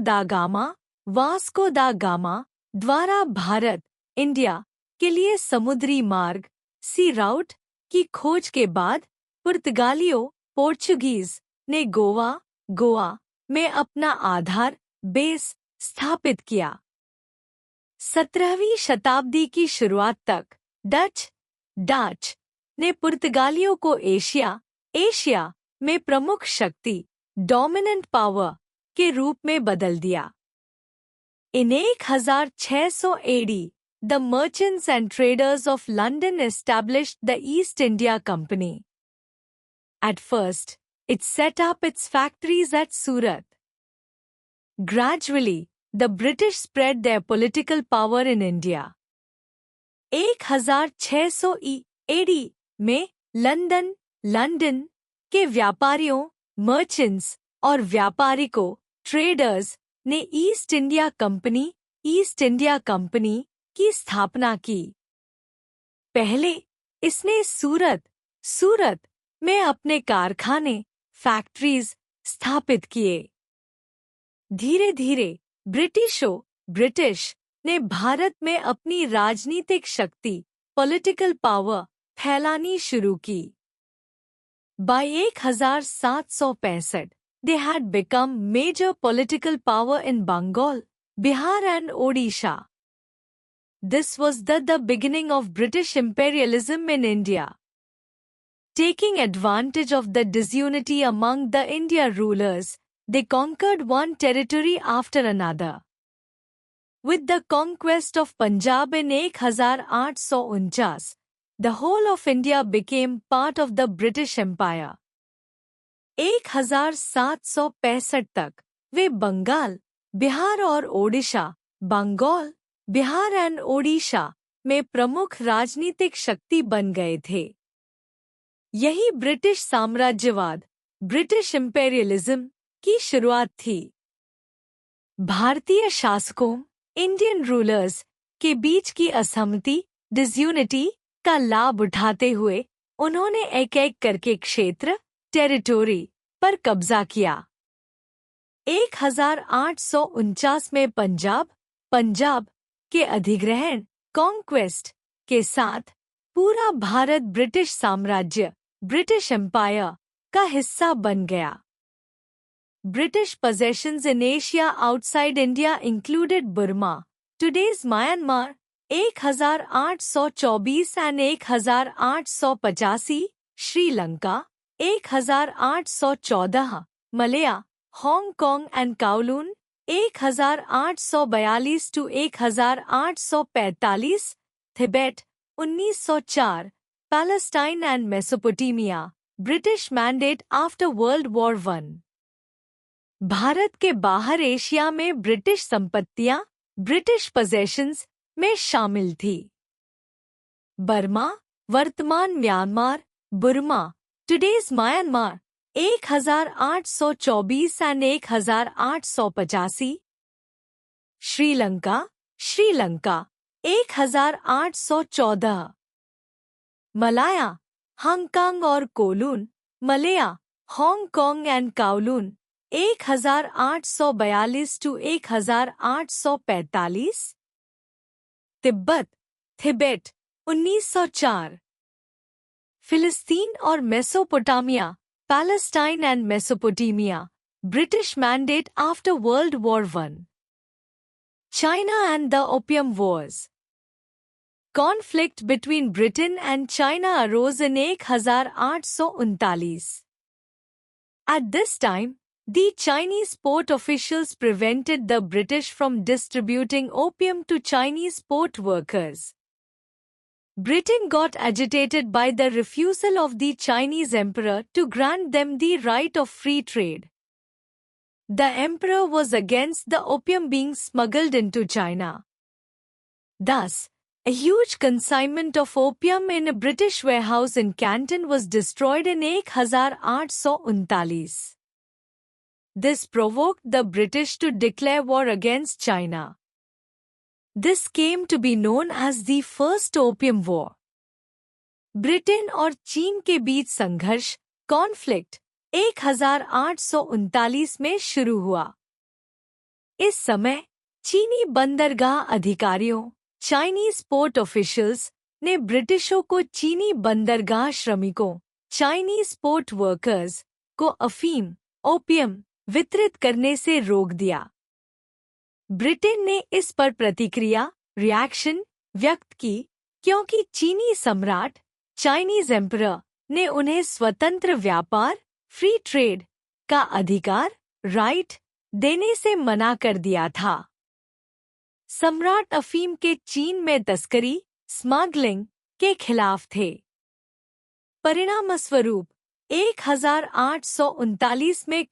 दा gamma द्वारा Bharat, India के लिए समुद्री मार्ग, सी राउट की खोज के बाद पोर्चुगीज ने गोवा में अपना आधार, बेस स्थापित किया। 17वीं शताब्दी की शुरुआत तक डच ने पुर्तगालियों को एशिया में प्रमुख शक्ति, डोमिनेंट पावर के रूप में बदल दिया। In 1600 AD, the merchants and traders of London established the East India Company. At first, it set up its factories at Surat. Gradually, the British spread their political power in India. 1600 AD में London के व्यापारियों, merchants और व्यापारिकों, traders ने east India company की स्थापना की। पहले इसने सूरत में अपने कारखाने, फैक्ट्रीज स्थापित किए। धीरे धीरे ब्रिटिश ने भारत में अपनी राजनीतिक शक्ति, पॉलिटिकल पावर फैलानी शुरू की। By 1765, they had become major political power in Bengal, Bihar and Odisha. This was the beginning of British imperialism in India. Taking advantage of the disunity among the India rulers, they conquered one territory after another. With the conquest of Punjab in 1849, the whole of India became part of the British Empire. 1765 तक वे बंगाल, बिहार और Odisha, Bengal, Bihar and Odisha में प्रमुख राजनीतिक शक्ति बन गए थे। यही ब्रिटिश साम्राज्यवाद, ब्रिटिश इंपेरियलिज्म की शुरुआत थी। भारतीय शासकों, इंडियन रूलर्स के बीच की असहमति, डिसयूनिटी का लाभ उठाते हुए उन्होंने एक-एक करके क्षेत्र, टेरिटोरी पर कब्जा किया। 1849 में पंजाब के अधिग्रहण, कॉन्क्वेस्ट के साथ पूरा भारत ब्रिटिश साम्राज्य, ब्रिटिश एम्पायर का हिस्सा बन गया। British possessions in Asia outside India included Burma, today's Myanmar, 1824 and 1885, Sri Lanka, 1814, Malaya, Hong Kong and Kowloon, 1842 to 1845, Tibet, 1904, Palestine and Mesopotamia, British Mandate after World War I. Bharat के बाहर Asia में British संपत्तियां British possessions में शामिल थी। Burma, वर्तमान Myanmar, Burma, today's Myanmar, 1824 and 1885, Sri Lanka, 1814, Malaya, Hong Kong और Kowloon, Malaya, Hong Kong and Kowloon, 1842 to 1845, Tibet, 1904, फिलिस्तीन और Mesopotamia, Palestine and Mesopotamia, British mandate after World War I, China and the opium wars, conflict between Britain and China arose in 1839. At this time, the Chinese port officials prevented the British from distributing opium to Chinese port workers. Britain got agitated by the refusal of the Chinese emperor to grant them the right of free trade. The emperor was against the opium being smuggled into China. Thus, a huge consignment of opium in a British warehouse in Canton was destroyed in 1839. This provoked the British to declare war against China. This came to be known as the First Opium War. Britain और चीन के बीच संघर्ष, conflict, 1839 में शुरू हुआ। इस समय चीनी बंदरगाह अधिकारियों, चाइनीज पोर्ट ऑफिशियल्स ने ब्रिटिशों को चीनी बंदरगाह श्रमिकों, चाइनीज पोर्ट वर्कर्स को अफीम, ओपियम वितरित करने से रोक दिया। ब्रिटेन ने इस पर प्रतिक्रिया, रिएक्शन व्यक्त की क्योंकि चीनी सम्राट, चाइनीज एम्परर ने उन्हें स्वतंत्र व्यापार, फ्री ट्रेड का अधिकार, राइट देने से मना कर दिया था। सम्राट अफीम के चीन में तस्करी, स्मगलिंग के खिलाफ थे। परिणामस्वरूप 1839 में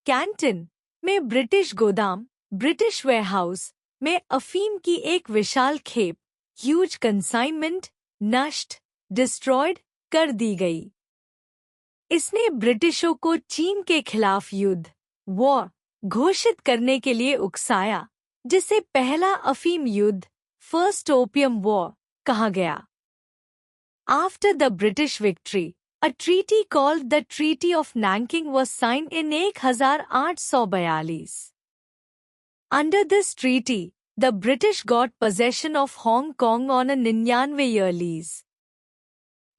कैंटन में ब्रिटिश गोदाम, ब्रिटिश वेयरहाउस में अफीम की एक विशाल खेप, ह्यूज कंसाइनमेंट, नष्ट, डिस्ट्रॉयड कर दी गई। इसने ब्रिटिशों को चीन के खिलाफ युद्ध, वॉर घोषित करने के लिए उकसाया, जिसे पहला अफीम युद्ध, फर्स्ट ओपियम वॉर कहा गया। After the British victory, a treaty called the Treaty of Nanking was signed in 1842. Under this treaty, the British got possession of Hong Kong on a 99-year lease.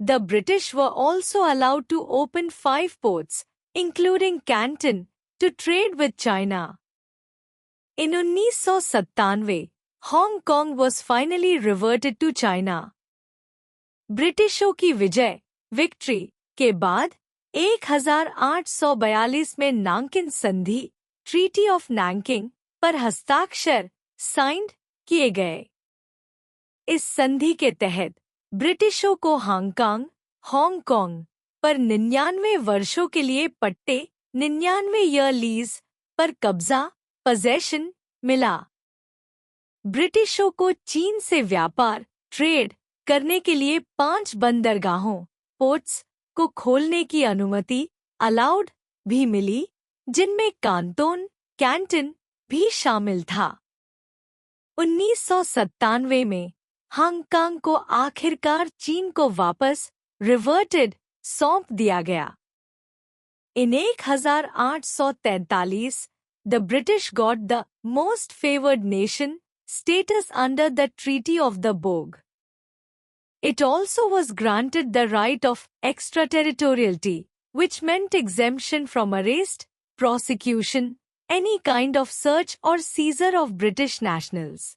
The British were also allowed to open 5 ports, including Canton, to trade with China. In 1997, Hong Kong was finally reverted to China. ब्रिटिशों की victory के बाद 1842 में नांकिन संधि, treaty of Nanking पर हस्ताक्षर signed किए गए। इस संधि के तहत ब्रिटिशों को हांगकांग पर 99 वर्षों के लिए पट्टे, 99 ईयर लीज पर कब्जा possession मिला। ब्रिटिशों को चीन से व्यापार ट्रेड करने के लिए 5 बंदरगाहों पोर्ट्स को खोलने की अनुमति अलाउड भी मिली, जिनमें कैंटन भी शामिल था। 1997 में हांगकांग को आखिरकार चीन को वापस रिवर्टेड सौंप दिया गया। In 1843, the British got the most favored nation status under the Treaty of the Bogue. It also was granted the right of extraterritoriality, which meant exemption from arrest, prosecution, any kind of search or seizure of British nationals.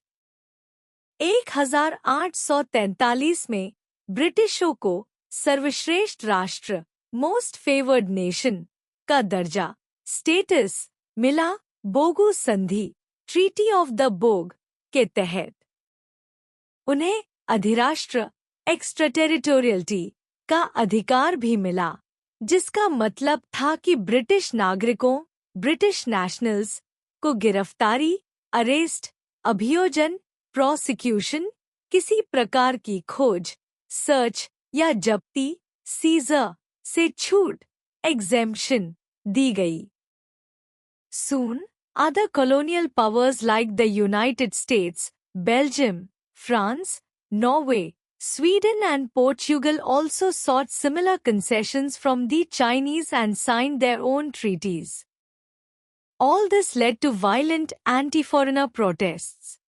1843 में ब्रिटिशों को सर्वश्रेष्ठ राष्ट्र most favoured nation का दर्जा status मिला बोगो संधि treaty of the बोग के तहत। उन्हें अधिराष्ट्र एक्स्ट्राटेरिटोरियलिटी का अधिकार भी मिला, जिसका मतलब था कि ब्रिटिश नागरिकों ब्रिटिश नेशनल्स को गिरफ्तारी, अरेस्ट, अभियोजन, प्रोसिक्यूशन, किसी प्रकार की खोज, सर्च या जब्ती, सीजर से छूट एग्जेम्पशन दी गई। Soon, other colonial powers like the United States, Belgium, France, Norway, Sweden and Portugal also sought similar concessions from the Chinese and signed their own treaties. All this led to violent anti-foreigner protests.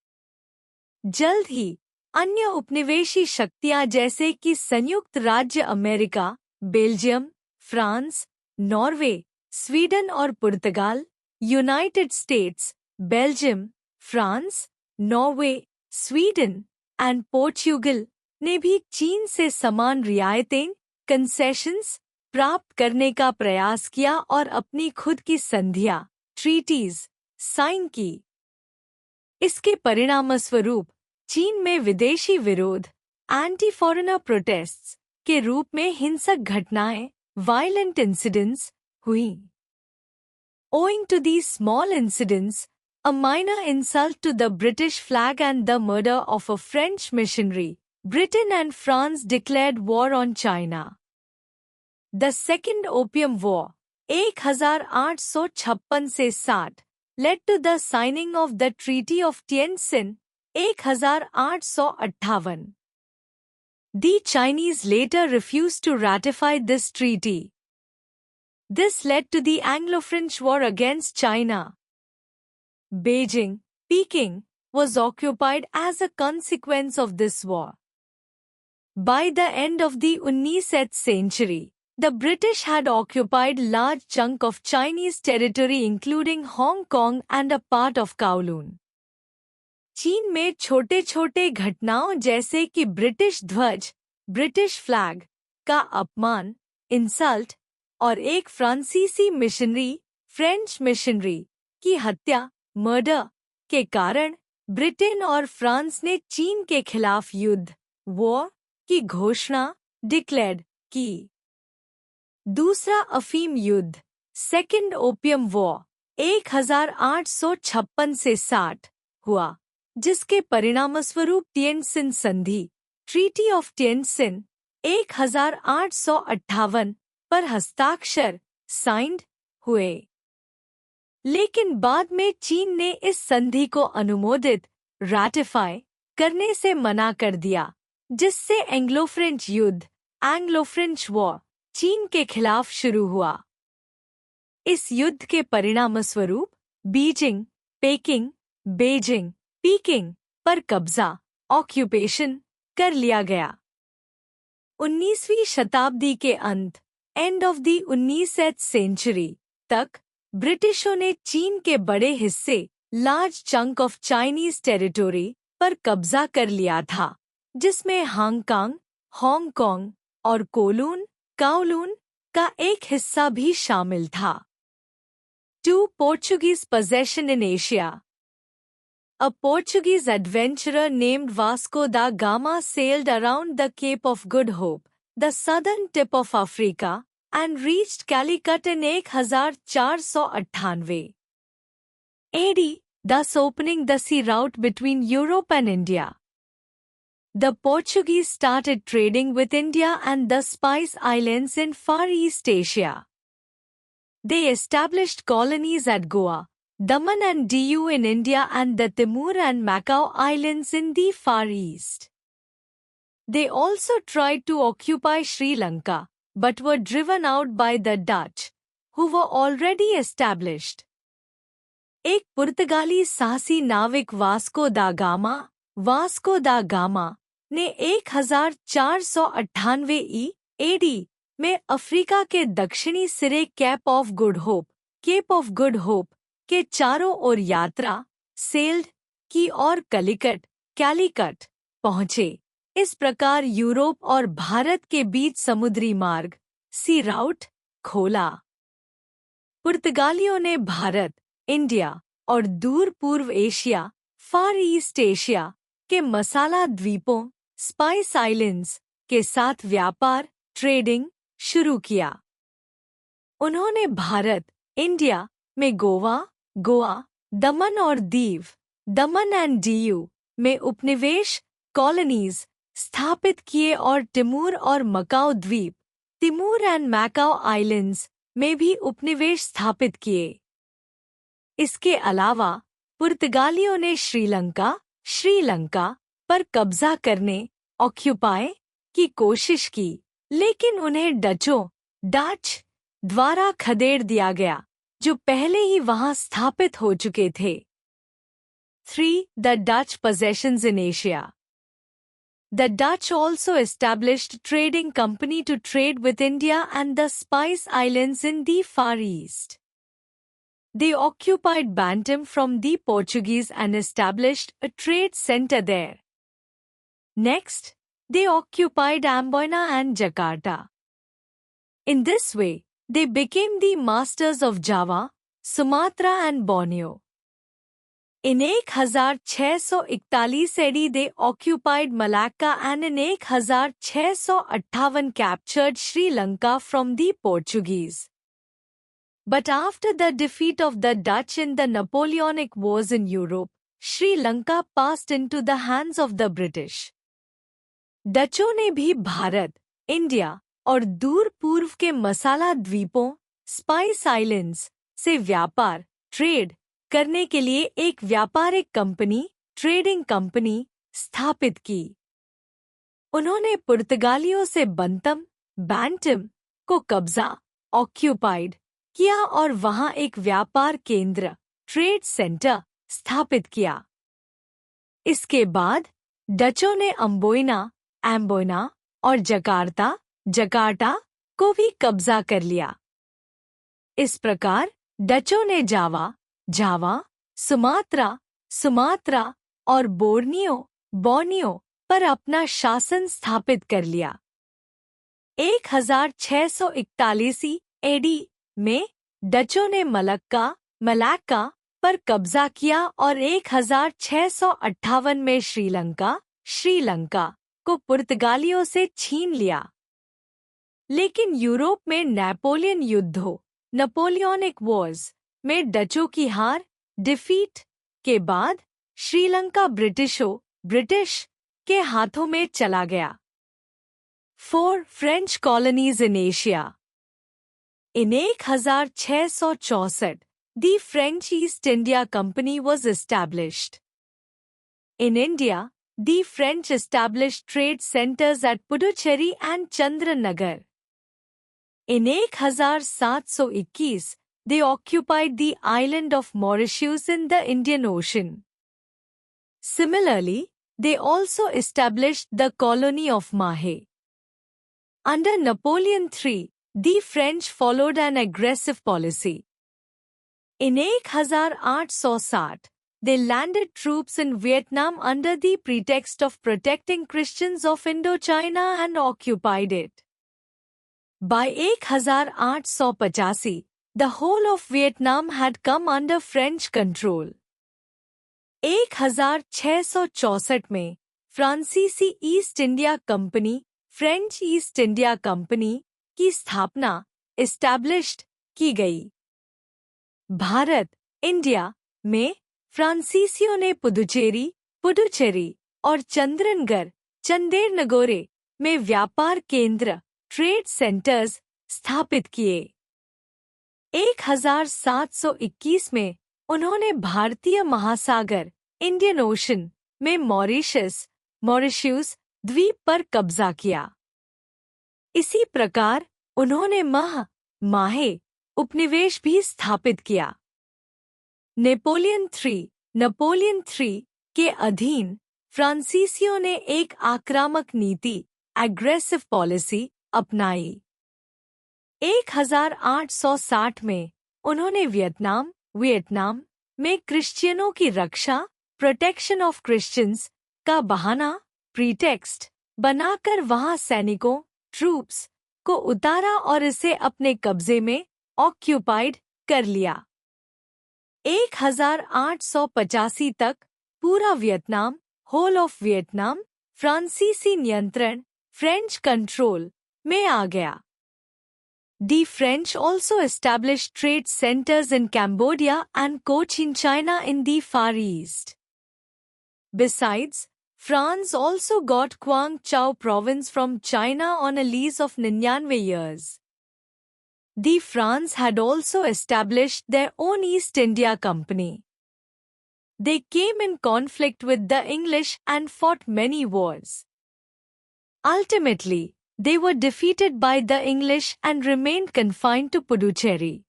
जल्द ही अन्य उपनिवेशी शक्तियां जैसे कि संयुक्त राज्य America, Belgium, France, Norway, Sweden और पुर्तगाल, United States, Belgium, France, Norway, Sweden and Portugal ने भी चीन से समान रियायतें कंसेशंस प्राप्त करने का प्रयास किया और अपनी खुद की संधियां ट्रीटीज साइन की। इसके परिणामस्वरूप चीन में विदेशी विरोध एंटी फॉरेनर प्रोटेस्ट्स के रूप में हिंसक घटनाएं वायलेंट इंसिडेंट्स हुई। Owing to these small incidents, a minor insult to the British flag and the murder of a French missionary, Britain and France declared war on China. The Second Opium War, 1856 से 60, led to the signing of the Treaty of Tientsin, 1858. The Chinese later refused to ratify this treaty. This led to the Anglo-French War against China. Beijing, Peking, was occupied as a consequence of this war. By the end of the 19th century, the British had occupied large chunk of Chinese territory including Hong Kong and a part of Kowloon. चीन में छोटे-छोटे घटनाओं जैसे कि British ध्वज, British flag का अपमान, insult और एक फ्रांसीसी मिशनरी, फ्रेंच मिशनरी की हत्या, मर्डर के कारण ब्रिटेन और फ्रांस ने चीन के खिलाफ युद्ध, वॉर की घोषणा डिक्लेयर की। दूसरा अफीम युद्ध, सेकेंड ओपियम वॉर, 1856 से 60 हुआ, जिसके परिणामस्वरूप टिएनसिन संधि, ट्रीटी ऑफ टिएनसिन, 1858 पर हस्ताक्षर साइंड हुए। लेकिन बाद में चीन ने इस संधि को अनुमोदित रैटिफाई करने से मना कर दिया, जिससे एंग्लो फ्रेंच युद्ध, एंग्लो फ्रेंच वॉर चीन के खिलाफ शुरू हुआ। इस युद्ध के परिणामस्वरूप बीजिंग, पेकिंग, बेजिंग, पीकिंग पर कब्जा, ऑक्यूपेशन कर लिया गया। 19वीं शताब्दी के अंत, end of the 19th century तक ब्रिटिशों ने चीन के बड़े हिस्से, large chunk of Chinese territory पर कब्जा कर लिया था, जिसमें हांगकांग और काओलून का एक हिस्सा भी शामिल था। 2. Portuguese possession in Asia. A Portuguese adventurer named Vasco da Gama sailed around the Cape of Good Hope, the southern tip of Africa, and reached Calicut in 1498. AD, thus opening the sea route between Europe and India. The Portuguese started trading with India and the Spice Islands in Far East Asia. They established colonies at Goa, Daman and Diu in India and the Timor and Macau Islands in the Far East. They also tried to occupy Sri Lanka, but were driven out by the Dutch, who were already established. एक पुर्तगाली साहसी नाविक Vasco दा gamma ने 1498 AD में Africa के दक्षिणी सिरे केप ऑफ गुड होप के चारों ओर यात्रा सेल्ड की और कैलिकट पहुंचे। इस प्रकार यूरोप और भारत के बीच समुद्री मार्ग सी राउट खोला। पुर्तगालियों ने भारत, इंडिया और दूर पूर्व एशिया फार ईस्ट एशिया के मसाला द्वीपों स्पाइस आइलैंड्स के साथ व्यापार ट्रेडिंग शुरू किया। उन्होंने भारत, इंडिया में गोवा, दमन और दीव दमन एंड दियू में उपनिवेश कॉलोनीज स्थापित किए और तिमूर और मकाओ द्वीप तिमूर एंड मैकाओ आइलैंड्स में भी उपनिवेश स्थापित किए। इसके अलावा पुर्तगालियों ने श्रीलंका पर कब्जा करने ऑक्यूपाई की कोशिश की, लेकिन उन्हें डच द्वारा खदेड़ दिया गया, जो पहले ही वहां स्थापित हो चुके थे। 3. The Dutch possessions in Asia. The Dutch also established trading company to trade with India and the Spice Islands in the Far East. They occupied Bantam from the Portuguese and established a trade center there. Next, they occupied Amboina and Jakarta. In this way, they became the masters of Java, Sumatra and Borneo. In 1641 AD they occupied Malacca and in 1658 captured Sri Lanka from the Portuguese. But after the defeat of the Dutch in the Napoleonic Wars in Europe, Sri Lanka passed into the hands of the British. डचों ने भी Bharat, India और दूर पूर्व के मसाला द्वीपों spice islands से व्यापार trade करने के लिए एक व्यापारिक कंपनी ट्रेडिंग कंपनी स्थापित की। उन्होंने पुर्तगालियों से बैंटम को कब्जा ऑक्यूपाइड किया और वहां एक व्यापार केंद्र ट्रेड सेंटर स्थापित किया। इसके बाद डचों ने एम्बोइना और जकार्ता को भी कब्जा कर लिया। इस प्रकार डचों ने जावा, सुमात्रा और बोर्नियो पर अपना शासन स्थापित कर लिया। 1641 एडी में डचों ने मलाक्का पर कब्जा किया और 1658 में श्रीलंका को पुर्तगालियों से छीन लिया। लेकिन यूरोप में नेपोलियन युद्धों नापोलियनिक वॉर्स में डचों की हार डिफीट के बाद श्रीलंका ब्रिटिश के हाथों में चला गया। 4. French colonies in Asia. In 1664, the French East India Company was established. In India, the French established trade centers at Puducherry and Chandranagar. In 1721, they occupied the island of Mauritius in the Indian Ocean. Similarly, they also established the colony of Mahé. Under Napoleon III, the French followed an aggressive policy. In 1860, they landed troops in Vietnam under the pretext of protecting Christians of Indochina and occupied it. By 1885, the whole of Vietnam had come under French control. 1664 में फ्रांसीसी east India company French east India company की स्थापना established की गई। Bharat, India में फ्रांसीसियों ने पुडुचेरी और चंदेरनगोरे में व्यापार केंद्र ट्रेड सेंटर्स स्थापित किए। 1721 में उन्होंने भारतीय महासागर इंडियन ओशन में मॉरिशस द्वीप पर कब्जा किया। इसी प्रकार उन्होंने माहे उपनिवेश भी स्थापित किया। नेपोलियन III के अधीन फ्रांसीसियों ने एक आक्रामक नीति एग्रेसिव पॉलिसी अपनाई। 1860 में उन्होंने वियतनाम में क्रिश्चियनों की रक्षा प्रोटेक्शन ऑफ क्रिश्चियंस का बहाना प्रीटेक्स्ट बनाकर वहां सैनिकों ट्रूप्स को उतारा और इसे अपने कब्जे में ऑक्यूपाइड कर लिया। 1885 तक पूरा होल ऑफ वियतनाम फ्रांसीसी नियंत्रण फ्रेंच कंट्रोल में आ गया। The French also established trade centers in Cambodia and Cochin China in the Far East. Besides, France also got Quang Chau province from China on a lease of 99 years. The France had also established their own East India Company. They came in conflict with the English and fought many wars. Ultimately, they were defeated by the English and remained confined to Puducherry.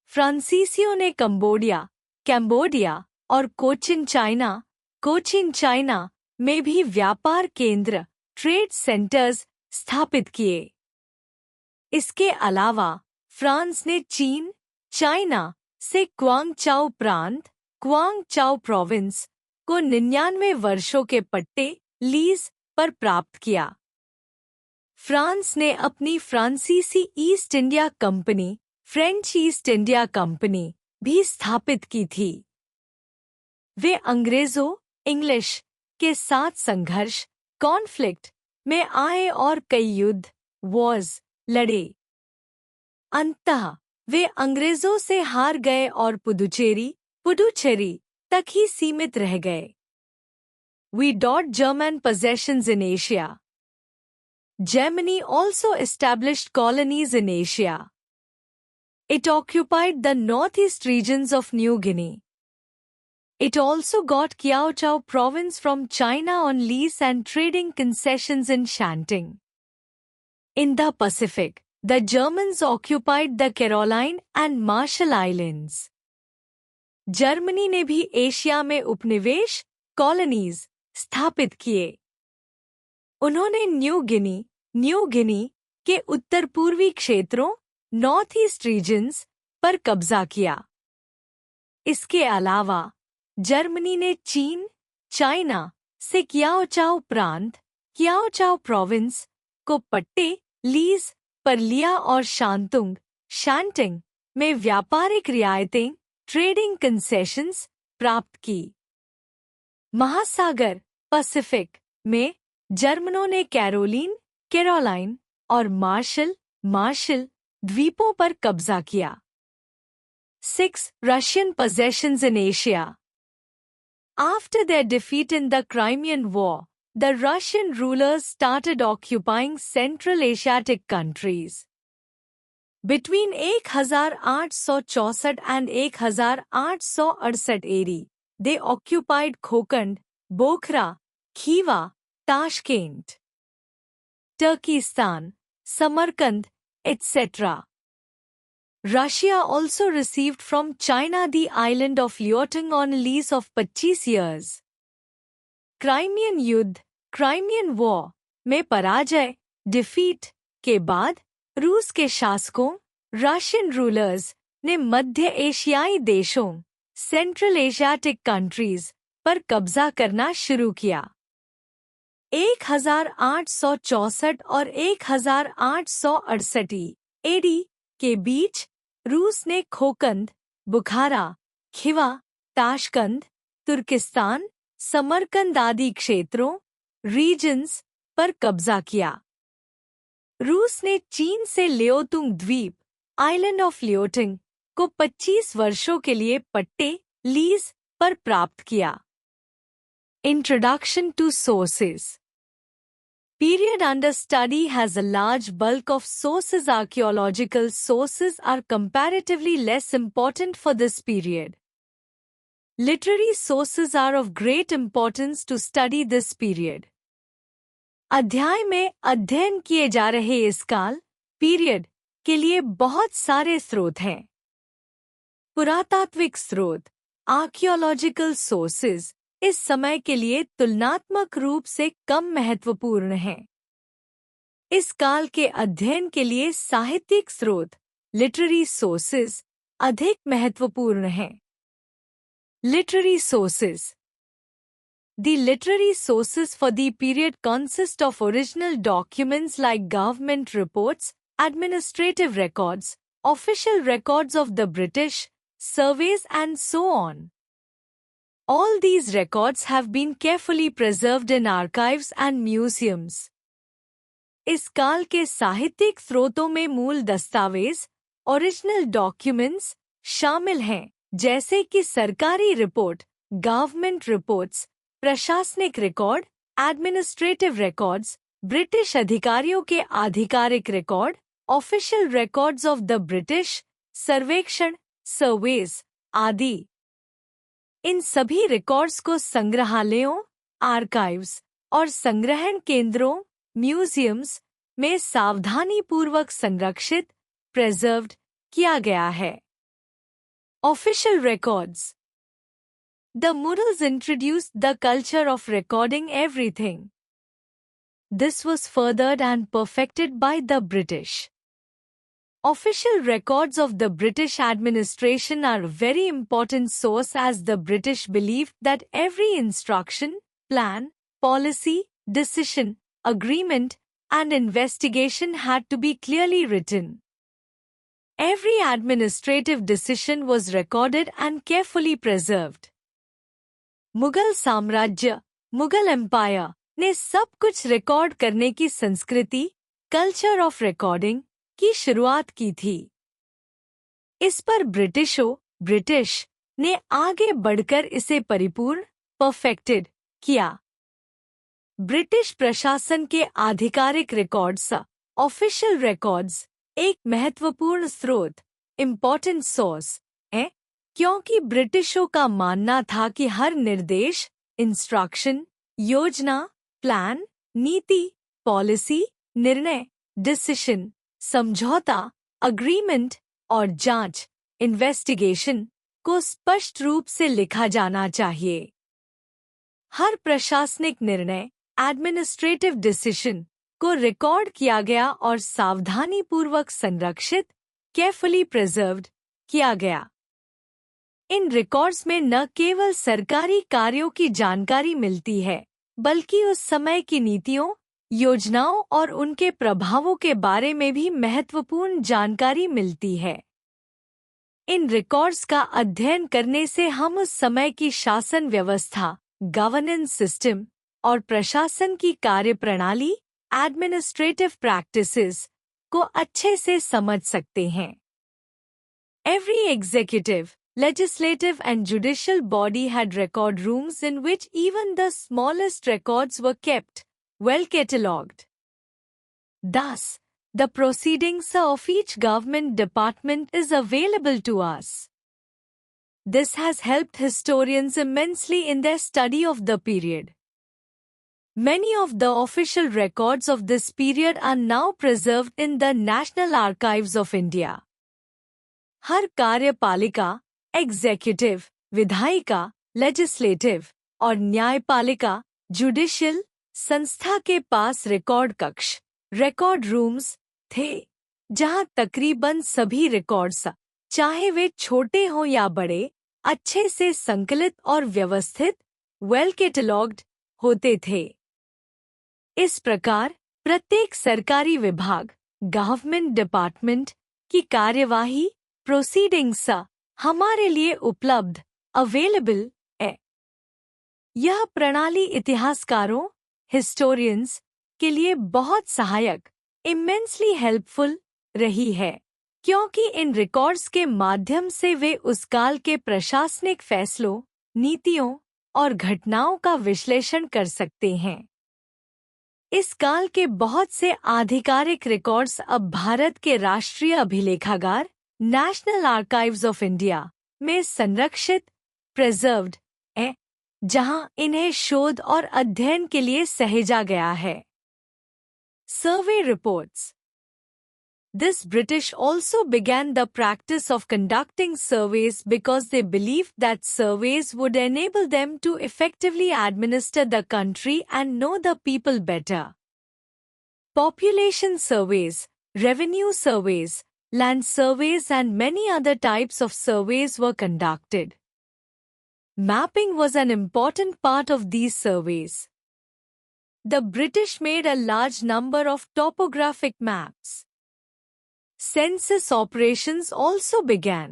फ्रांसीसियों ने Cambodia और Cochin China में भी व्यापार केंद्र trade centres स्थापित किए। इसके अलावा फ्रांस ने चाइना से क्वांग चाउ प्रोविंस को 99 वर्षों के पट्टे लीज पर प्राप्त किया। फ्रांस ने अपनी फ्रांसीसी east India company French east India company भी स्थापित की थी। वे इंग्लिश के साथ संघर्ष कॉन्फ्लिक्ट में आए और कई वॉर्स लड़े। अंततः वे अंग्रेजों से हार गए और पुडुचेरी तक ही सीमित रह गए। German possessions in Asia. Germany also established colonies in Asia. It occupied the northeast regions of New Guinea. It also got Kiao Chau province from China on lease and trading concessions in Shantung. In the Pacific, the Germans occupied the Caroline and Marshall Islands. Germany ने भी Asia में उपनिवेश colonies स्थापित किए। उन्होंने New Guinea के उत्तर पूर्वी क्षेत्रों नॉर्थ ईस्ट रीजन्स पर कब्जा किया। इसके अलावा जर्मनी ने चाइना से कियाओ चाउ प्रोविंस को पट्टे लीज पर लिया और शांटिंग में व्यापारिक रियायतें ट्रेडिंग कंसेशंस प्राप्त की। महासागर पैसिफिक में जर्मनों ने कैरोलाइन और मार्शल द्वीपों पर कब्जा किया। 6. Russian possessions in Asia. After their defeat in the Crimean War, the Russian rulers started occupying Central Asiatic countries. Between 1864 and 1868 AD, they occupied Kokand, Bokhara, Khiva, Tashkent, Turkestan, Samarkand, etc. Russia also received from China the island of Liaotung on a lease of 25 years. Crimean War में पराजय defeat के बाद रूस के शासकों Russian rulers ने मध्य एशियाई देशों सेंट्रल एशियाटिक कंट्रीज पर कब्जा करना शुरू किया। 1864 और 1868 एडी के बीच रूस ने खोकंद, बुखारा, खिवा, ताशकंद, तुर्किस्तान, समरकंद आदि क्षेत्रों रीजन्स पर कब्जा किया। रूस ने चीन से लियोतुंग द्वीप आइलैंड ऑफ लियोटिंग को 25 वर्षों के लिए पट्टे लीज पर प्राप्त किया। Introduction to sources. Period under study has a large bulk of sources. Archaeological sources are comparatively less important for this period. Literary sources are of great importance to study this period. अध्याय में अध्ययन किए जा रहे इस काल period के लिए बहुत सारे स्रोत हैं। पुरातात्विक स्रोत आर्कियोलॉजिकल सोर्सेज इस समय के लिए तुलनात्मक रूप से कम महत्वपूर्ण हैं। इस काल के अध्ययन के लिए साहित्यिक स्रोत लिटरेरी सोर्सेज अधिक महत्वपूर्ण हैं। Literary sources The literary sources for the period consist of original documents like government reports, administrative records, official records of the British, surveys and so on. All these records have been carefully preserved in archives and museums. इस काल के साहित्यिक स्रोतों में मूल दस्तावेज, original documents शामिल हैं, जैसे कि सरकारी रिपोर्ट, गवर्नमेंट रिपोर्ट्स, प्रशासनिक रिकॉर्ड, एडमिनिस्ट्रेटिव रिकॉर्ड्स, ब्रिटिश अधिकारियों के आधिकारिक record, official records of the British, सर्वेक्षण, सर्वेज आदि। इन सभी रिकॉर्ड्स को संग्रहालयों, आर्काइव्स और संग्रहण केंद्रों, म्यूजियम्स में सावधानीपूर्वक संरक्षित, प्रिजर्व्ड किया गया है। Official records The Mughals introduced the culture of recording everything. This was furthered and perfected by the British. Official records of the British administration are a very important source as the British believed that every instruction, plan, policy, decision, agreement, and investigation had to be clearly written. Every administrative decision was recorded and carefully preserved. Mughal साम्राज्य, Mughal empire ने सब कुछ record करने की संस्कृति, culture of recording की शुरुआत की थी। इस पर ब्रिटिश ने आगे बढ़कर इसे परिपूर्ण, परफेक्टेड किया। ब्रिटिश प्रशासन के आधिकारिक रिकॉर्ड्स, ऑफिशियल रिकॉर्ड्स एक महत्वपूर्ण स्रोत, इम्पोर्टेंट सोर्स है, क्योंकि ब्रिटिशों का मानना था कि हर निर्देश, इंस्ट्रक्शन, योजना, प्लान, नीति, पॉलिसी, निर्णय, डिसीजन, समझौता, अग्रीमेंट और जांच, इन्वेस्टिगेशन को स्पष्ट रूप से लिखा जाना चाहिए। हर प्रशासनिक निर्णय, एडमिनिस्ट्रेटिव डिसीजन को रिकॉर्ड किया गया और सावधानीपूर्वक संरक्षित, केयरफुली प्रिजर्व्ड किया गया। इन रिकॉर्ड्स में न केवल सरकारी कार्यों की जानकारी मिलती है, बल्कि उस समय की नीतियों, योजनाओं और उनके प्रभावों के बारे में भी महत्वपूर्ण जानकारी मिलती है। इन रिकॉर्ड्स का अध्ययन करने से हम उस समय की शासन व्यवस्था, गवर्नेंस सिस्टम और प्रशासन की कार्यप्रणाली, एडमिनिस्ट्रेटिव प्रैक्टिसेस को अच्छे से समझ सकते हैं। Every executive, legislative and judicial body had record rooms in which even the smallest records were kept, well catalogued. Thus, the proceedings of each government department is available to us. This has helped historians immensely in their study of the period. Many of the official records of this period are now preserved in the National Archives of India. हर कार्यपालिका, executive, विधायिका, legislative और न्यायपालिका, judicial संस्था के पास record कक्ष, record rooms थे, जहां तकरीबन सभी रिकॉर्ड्स, चाहे वे छोटे हों या बड़े, अच्छे से संकलित और व्यवस्थित, वेल कैटलॉग्ड होते थे। इस प्रकार प्रत्येक सरकारी विभाग, गवर्नमेंट डिपार्टमेंट की कार्यवाही, प्रोसीडिंग्स हमारे लिए उपलब्ध, अवेलेबल है। यह प्रणाली इतिहासकारों, हिस्टोरियंस के लिए बहुत सहायक, इमेंसली हेल्पफुल रही है। क्योंकि इन रिकॉर्ड्स के माध्यम से वे उस काल के प्रशासनिक फैसलों, नीतियों और घटनाओं का विश्लेषण कर सकते हैं। इस काल के बहुत से आधिकारिक रिकॉर्ड्स अब भारत के राष्ट्रीय अभिलेखागार नेशनल आर्काइव्स ऑफ इंडिया में संरक्षित प्रिजर्व्ड हैं, जहां इन्हें शोध और अध्ययन के लिए सहेजा गया है। सर्वे reports. This British also began the practice of conducting surveys because they believed that surveys would enable them to effectively administer the country and know the people better. Population surveys, revenue surveys, land surveys and many other types of surveys were conducted. Mapping was an important part of these surveys. The British made a large number of topographic maps. Census operations also began.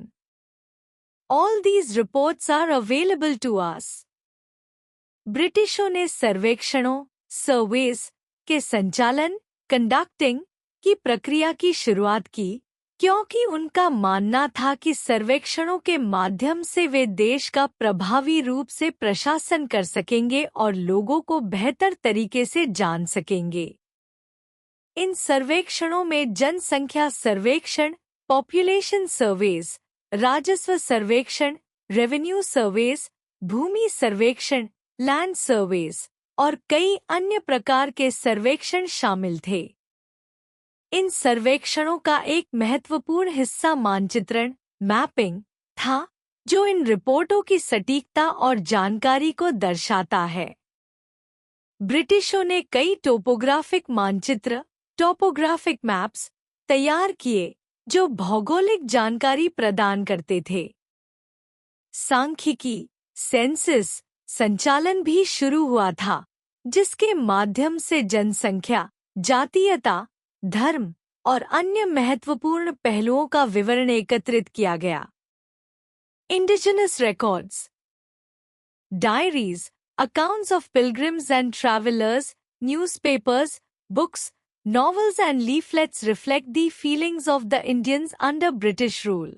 All these reports are available to us. ब्रिटिशों ने सर्वेक्षणों, सर्वेस के संचालन, conducting की प्रक्रिया की शुरुआत की, क्योंकि उनका मानना था कि सर्वेक्षणों के माध्यम से वे देश का प्रभावी रूप से प्रशासन कर सकेंगे और लोगों को बेहतर तरीके से जान सकेंगे। इन सर्वेक्षणों में जनसंख्या सर्वेक्षण, पॉपुलेशन सर्वेज, राजस्व सर्वेक्षण, रेवेन्यू सर्वेज, भूमि सर्वेक्षण, लैंड सर्वेज और कई अन्य प्रकार के सर्वेक्षण शामिल थे। इन सर्वेक्षणों का एक महत्वपूर्ण हिस्सा मानचित्रण, मैपिंग था, जो इन रिपोर्टों की सटीकता और जानकारी को दर्शाता है। ब्रिटिशों ने कई टोपोग्राफिक मानचित्र, टोपोग्राफिक मैप्स तैयार किए, जो भौगोलिक जानकारी प्रदान करते थे। सांख्यिकी, सेंसस संचालन भी शुरू हुआ था, जिसके माध्यम से जनसंख्या, जातीयता, धर्म और अन्य महत्वपूर्ण पहलुओं का विवरण एकत्रित किया गया। Indigenous records, diaries, accounts of pilgrims and travellers, newspapers, books, novels and leaflets reflect the feelings of the Indians under British rule.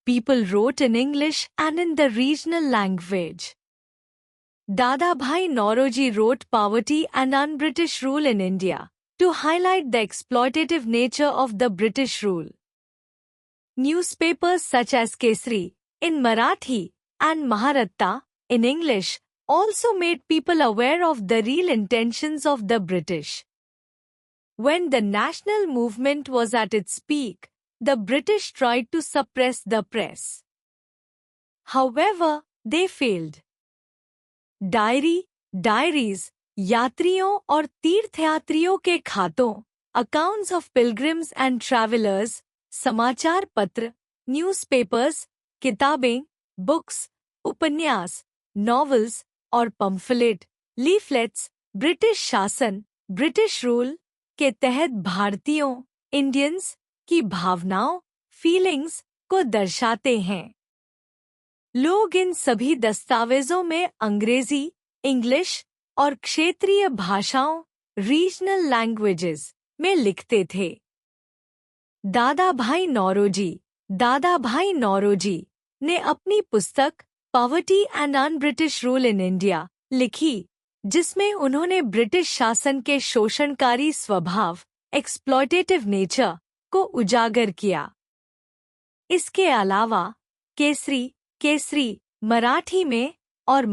People wrote in English and in the regional language. Dadabhai Naoroji wrote Poverty and Un-British Rule in India to highlight the exploitative nature of the British rule. Newspapers such as Kesari in Marathi and Maharatta in English also made people aware of the real intentions of the British. When the national movement was at its peak, the British tried to suppress the press. However, they failed. Diaries, यात्रियों और तीर्थयात्रियों के खातों, accounts of pilgrims and travellers, समाचार पत्र, newspapers, किताबें, books, उपन्यास, novels और पम्फलेट, लीफलेट्स, ब्रिटिश शासन, ब्रिटिश रूल के तहत भारतीयों, इंडियंस की भावनाओं, फीलिंग्स को दर्शाते हैं। लोग इन सभी दस्तावेजों में अंग्रेजी, इंग्लिश और क्षेत्रीय भाषाओं, रीजनल लैंग्वेजेस में लिखते थे। दादाभाई नौरोजी ने अपनी पुस्तक poverty and un-British rule in India लिखी, जिसमें उन्होंने ब्रिटिश शासन के शोषणकारी स्वभाव, एक्सप्लॉयटेटिव नेचर को उजागर किया। इसके अलावा केसरी मराठी में और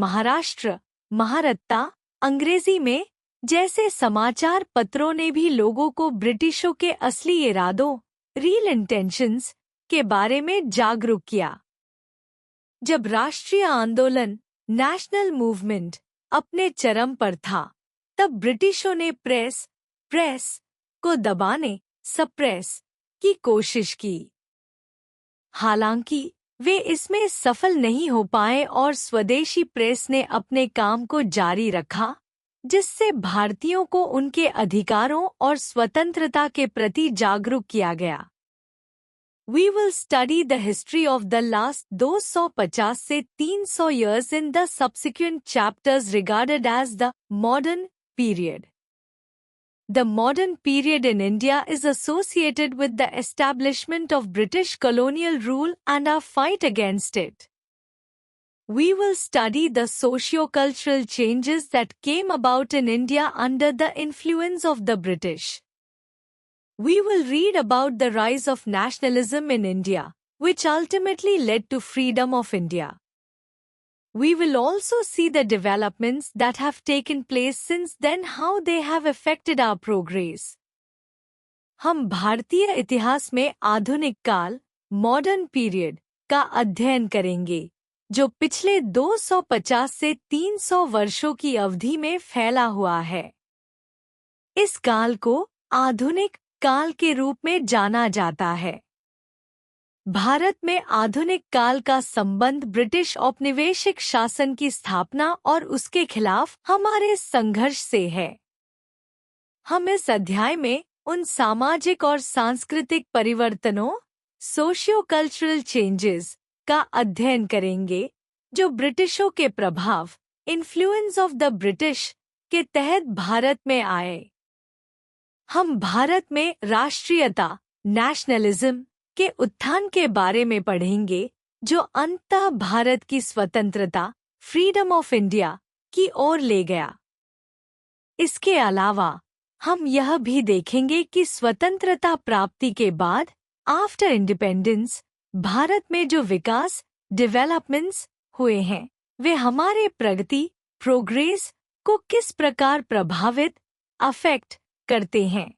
महारत्ता अंग्रेजी में जैसे समाचार पत्रों ने भी लोगों को ब्रिटिशों के असली इरादों, रियल इंटेंशंस के बारे में जागरूक किया। जब राष्ट्रीय आंदोलन, नेशनल मूवमेंट अपने चरम पर था, तब ब्रिटिशों ने प्रेस को दबाने, सप्रेस की कोशिश की। हालांकि वे इसमें सफल नहीं हो पाए और स्वदेशी प्रेस ने अपने काम को जारी रखा, जिससे भारतीयों को उनके अधिकारों और स्वतंत्रता के प्रति जागरूक किया गया। We will study the history of the last 250 से 300 years in the subsequent chapters regarded as the modern period. The modern period in India is associated with the establishment of British colonial rule and our fight against it. We will study the socio-cultural changes that came about in India under the influence of the British. We will read about the rise of nationalism in India, which ultimately led to freedom of India. We will also see the developments that have taken place since then, how they have affected our progress. हम भारतीय इतिहास में आधुनिक काल, modern period का अध्ययन करेंगे, जो पिछले 250 से 300 वर्षों की अवधि में फैला हुआ है। इस काल को आधुनिक काल के रूप में जाना जाता है। भारत में आधुनिक काल का संबंध ब्रिटिश औपनिवेशिक शासन की स्थापना और उसके खिलाफ हमारे संघर्ष से है। हम इस अध्याय में उन सामाजिक और सांस्कृतिक परिवर्तनों, सोशियो कल्चरल चेंजेस का अध्ययन करेंगे, जो ब्रिटिशों के प्रभाव, इन्फ्लुएंस ऑफ द ब्रिटिश के तहत भारत में आए। हम भारत में राष्ट्रीयता, नेशनलिज्म के उत्थान के बारे में पढ़ेंगे, जो अंततः भारत की स्वतंत्रता, फ्रीडम ऑफ इंडिया की ओर ले गया। इसके अलावा हम यह भी देखेंगे कि स्वतंत्रता प्राप्ति के बाद, आफ्टर इंडिपेंडेंस, भारत में जो विकास, डेवलपमेंट्स हुए हैं, वे हमारे प्रगति, प्रोग्रेस को किस प्रकार प्रभावित, अफेक्ट करते हैं।